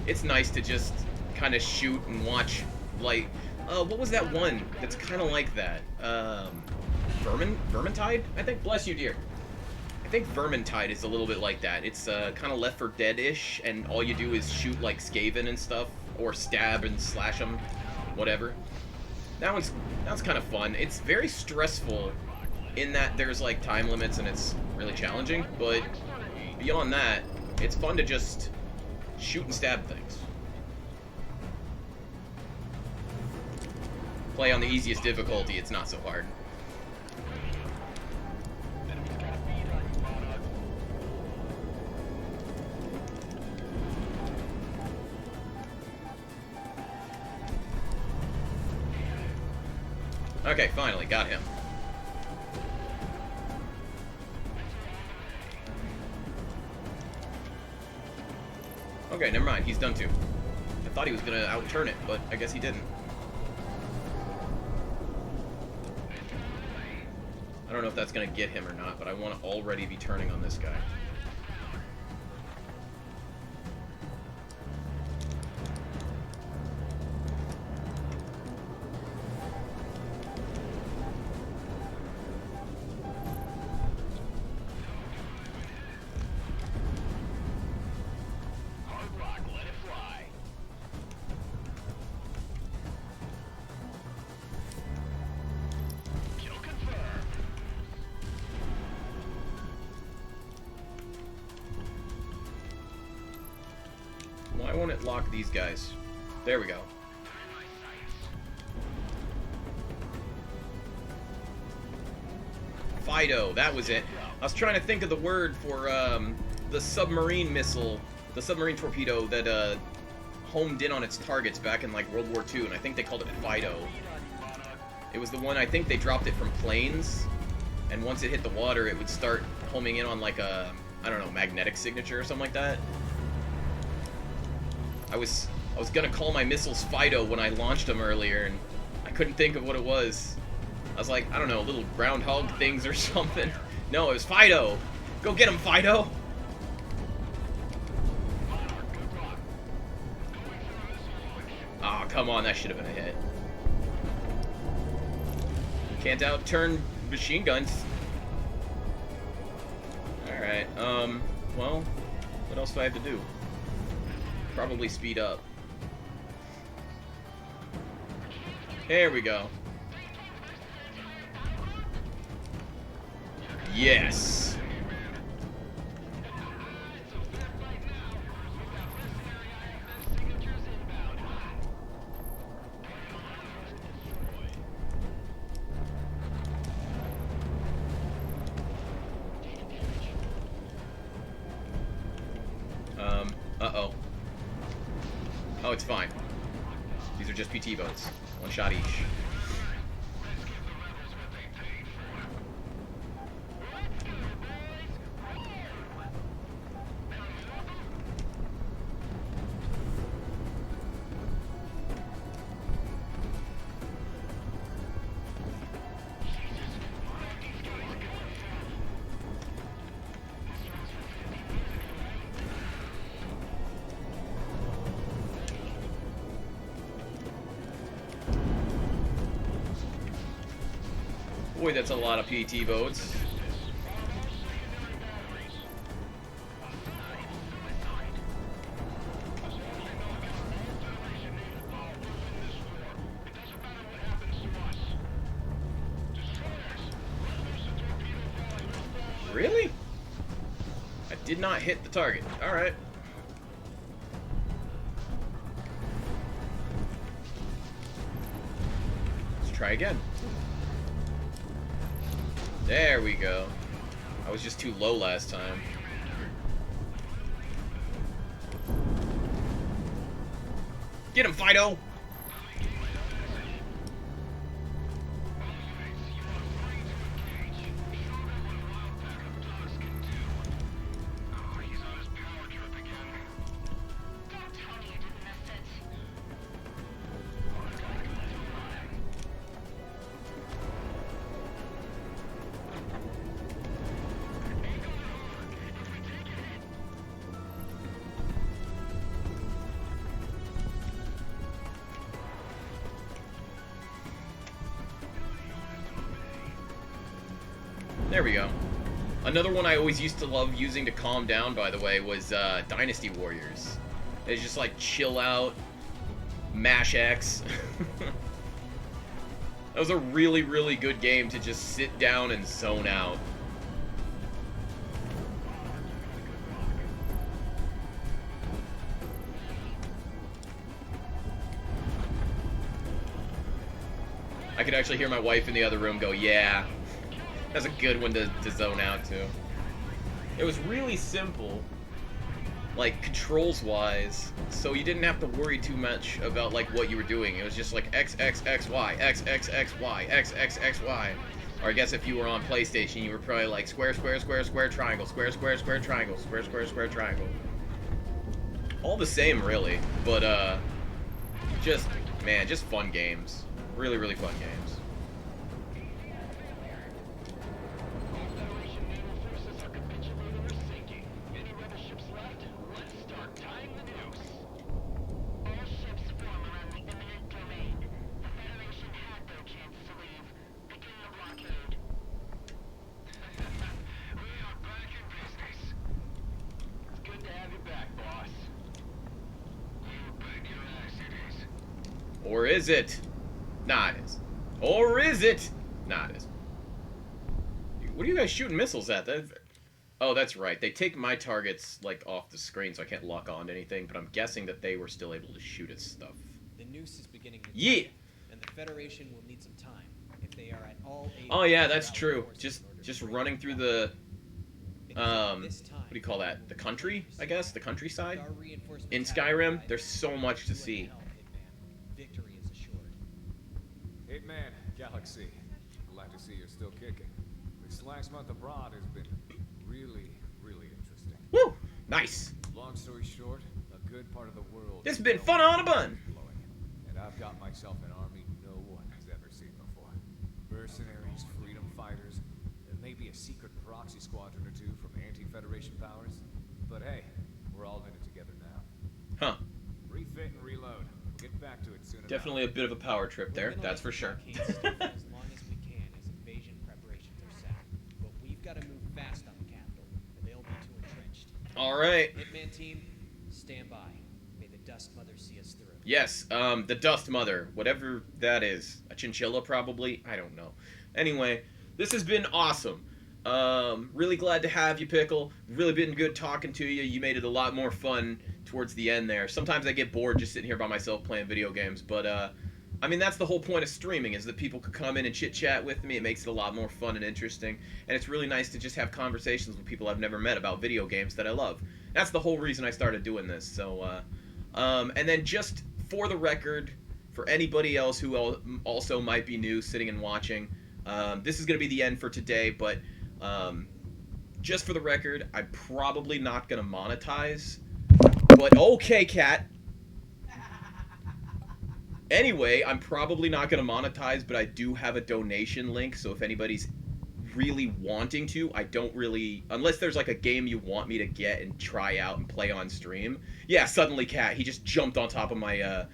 It's nice to just kind of shoot and watch, like... what was that one that's kind of like that? Vermintide, I think? Bless you, dear. I think Vermintide is a little bit like that. It's kind of Left 4 Dead-ish, and all you do is shoot like Skaven and stuff, or stab and slash them, whatever. That one's kind of fun. It's very stressful in that there's like time limits and it's really challenging, but beyond that, it's fun to just shoot and stab things. Play on the easiest difficulty, it's not so hard. Okay, finally, got him. Okay, never mind, he's done too. I thought he was gonna outturn it, but I guess he didn't. I don't know if that's gonna get him or not, but I want to already be turning on this guy. Why won't it lock these guys? There we go. Fido. That was it. I was trying to think of the word for the submarine missile, the submarine torpedo that homed in on its targets back in like World War II, and I think they called it Fido. It was the one, I think they dropped it from planes, and once it hit the water, it would start homing in on like a, I don't know, magnetic signature or something like that. I was gonna call my missiles Fido when I launched them earlier, and I couldn't think of what it was. I was like, I don't know, little groundhog things or something. No, it was Fido. Go get him, Fido. Ah, oh, come on, that should have been a hit. Can't outturn machine guns. Alright, well, what else do I have to do? Probably speed up. There we go. Yes! Uh-oh. Oh, it's fine. These are just PT boats. One shot each. Boy, that's a lot of PT boats. Really? I did not hit the target. Alright. Let's try again. There we go. I was just too low last time. Get him, Fido! There we go. Another one I always used to love using to calm down, by the way, was Dynasty Warriors. It's just like chill out, mash X. That was a really, really good game to just sit down and zone out. I could actually hear my wife in the other room go, yeah. That's a good one to zone out to. It was really simple, like, controls-wise, so you didn't have to worry too much about, like, what you were doing. It was just like X, X, X, Y, X, X, X, Y, X, X, X, Y. Or I guess if you were on PlayStation, you were probably like square, square, square, square, triangle, square, square, square, triangle, square, square, square, triangle. All the same, really, but, just, man, just fun games. Really, really fun games. Or is it? Nah, it is. Or is it? Nah, it is. What are you guys shooting missiles at? Oh, that's right. They take my targets, like, off the screen, so I can't lock on to anything, but I'm guessing that they were still able to shoot at stuff. The noose is beginning to Yeah! tighten, and the Federation will need some time, if they are at all aid Oh yeah, to that's rally true. forces in order to Just break running the through line. the It is at this time what do you call that? The country, I guess, the countryside With our reinforcements in having Skyrim. arrived, There's so much to you at the see. helm, Hitman. Victory is assured. Hitman, Galaxy. Glad to see you're still kicking. This last month abroad has been really, really interesting. Woo! Nice. Long story short, a good part of the world. This has is been now fun on a bun. blowing, and I've got myself an army no one has ever seen before. Mercenaries, freedom fighters, and maybe a secret proxy squadron or two from anti-Federation powers. But hey, we're all in it together now. Huh. Refit and reload. We'll get back to it soon enough. Definitely a bit of a power trip there, We're gonna that's let for the sure. blockade stay for as long as we can as invasion preparations are set. But we've got to move fast on the capital, or they'll be too entrenched. All right. Hitman team, stand by. May the Dust Mother see us through. Yes, the Dust Mother, whatever that is. A chinchilla, probably? I don't know. Anyway, this has been awesome. Really glad to have you, Pickle. Really been good talking to you. You made it a lot more fun towards the end there. Sometimes I get bored just sitting here by myself playing video games, but, I mean, that's the whole point of streaming, is that people could come in and chit-chat with me. It makes it a lot more fun and interesting, and it's really nice to just have conversations with people I've never met about video games that I love. That's the whole reason I started doing this, so, and then just for the record, for anybody else who also might be new sitting and watching, this is going to be the end for today, but just for the record, I'm probably not going to monetize, but okay, cat. Anyway, I'm probably not going to monetize, but I do have a donation link, so if anybody's really wanting to, I don't really, unless there's like a game you want me to get and try out and play on stream. Yeah, suddenly cat, he just jumped on top of my,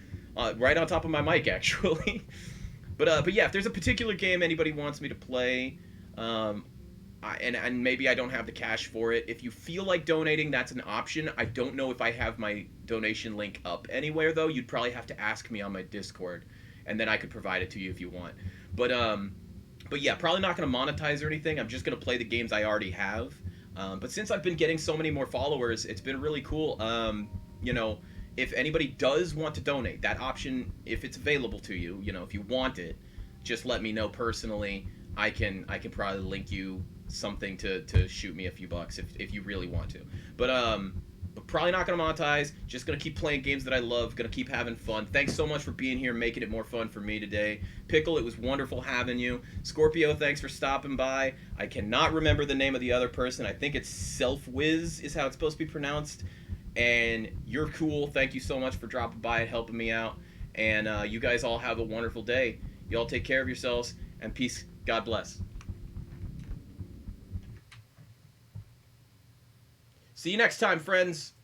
right on top of my mic, actually. But yeah, if there's a particular game anybody wants me to play, and maybe I don't have the cash for it, if you feel like donating, that's an option. I don't know if I have my donation link up anywhere, though. You'd probably have to ask me on my Discord, and then I could provide it to you if you want. But yeah, probably not going to monetize or anything. I'm just going to play the games I already have. But since I've been getting so many more followers, it's been really cool. You know, if anybody does want to donate, that option, if it's available to you, you know, if you want it, just let me know personally. I can probably link you something to shoot me a few bucks if you really want to. But probably not going to monetize. Just going to keep playing games that I love. Going to keep having fun. Thanks so much for being here, making it more fun for me today. Pickle, it was wonderful having you. Scorpio, thanks for stopping by. I cannot remember the name of the other person. I think it's Selfwiz is how it's supposed to be pronounced. And you're cool. Thank you so much for dropping by and helping me out. And you guys all have a wonderful day. You all take care of yourselves. And peace. God bless. See you next time, friends.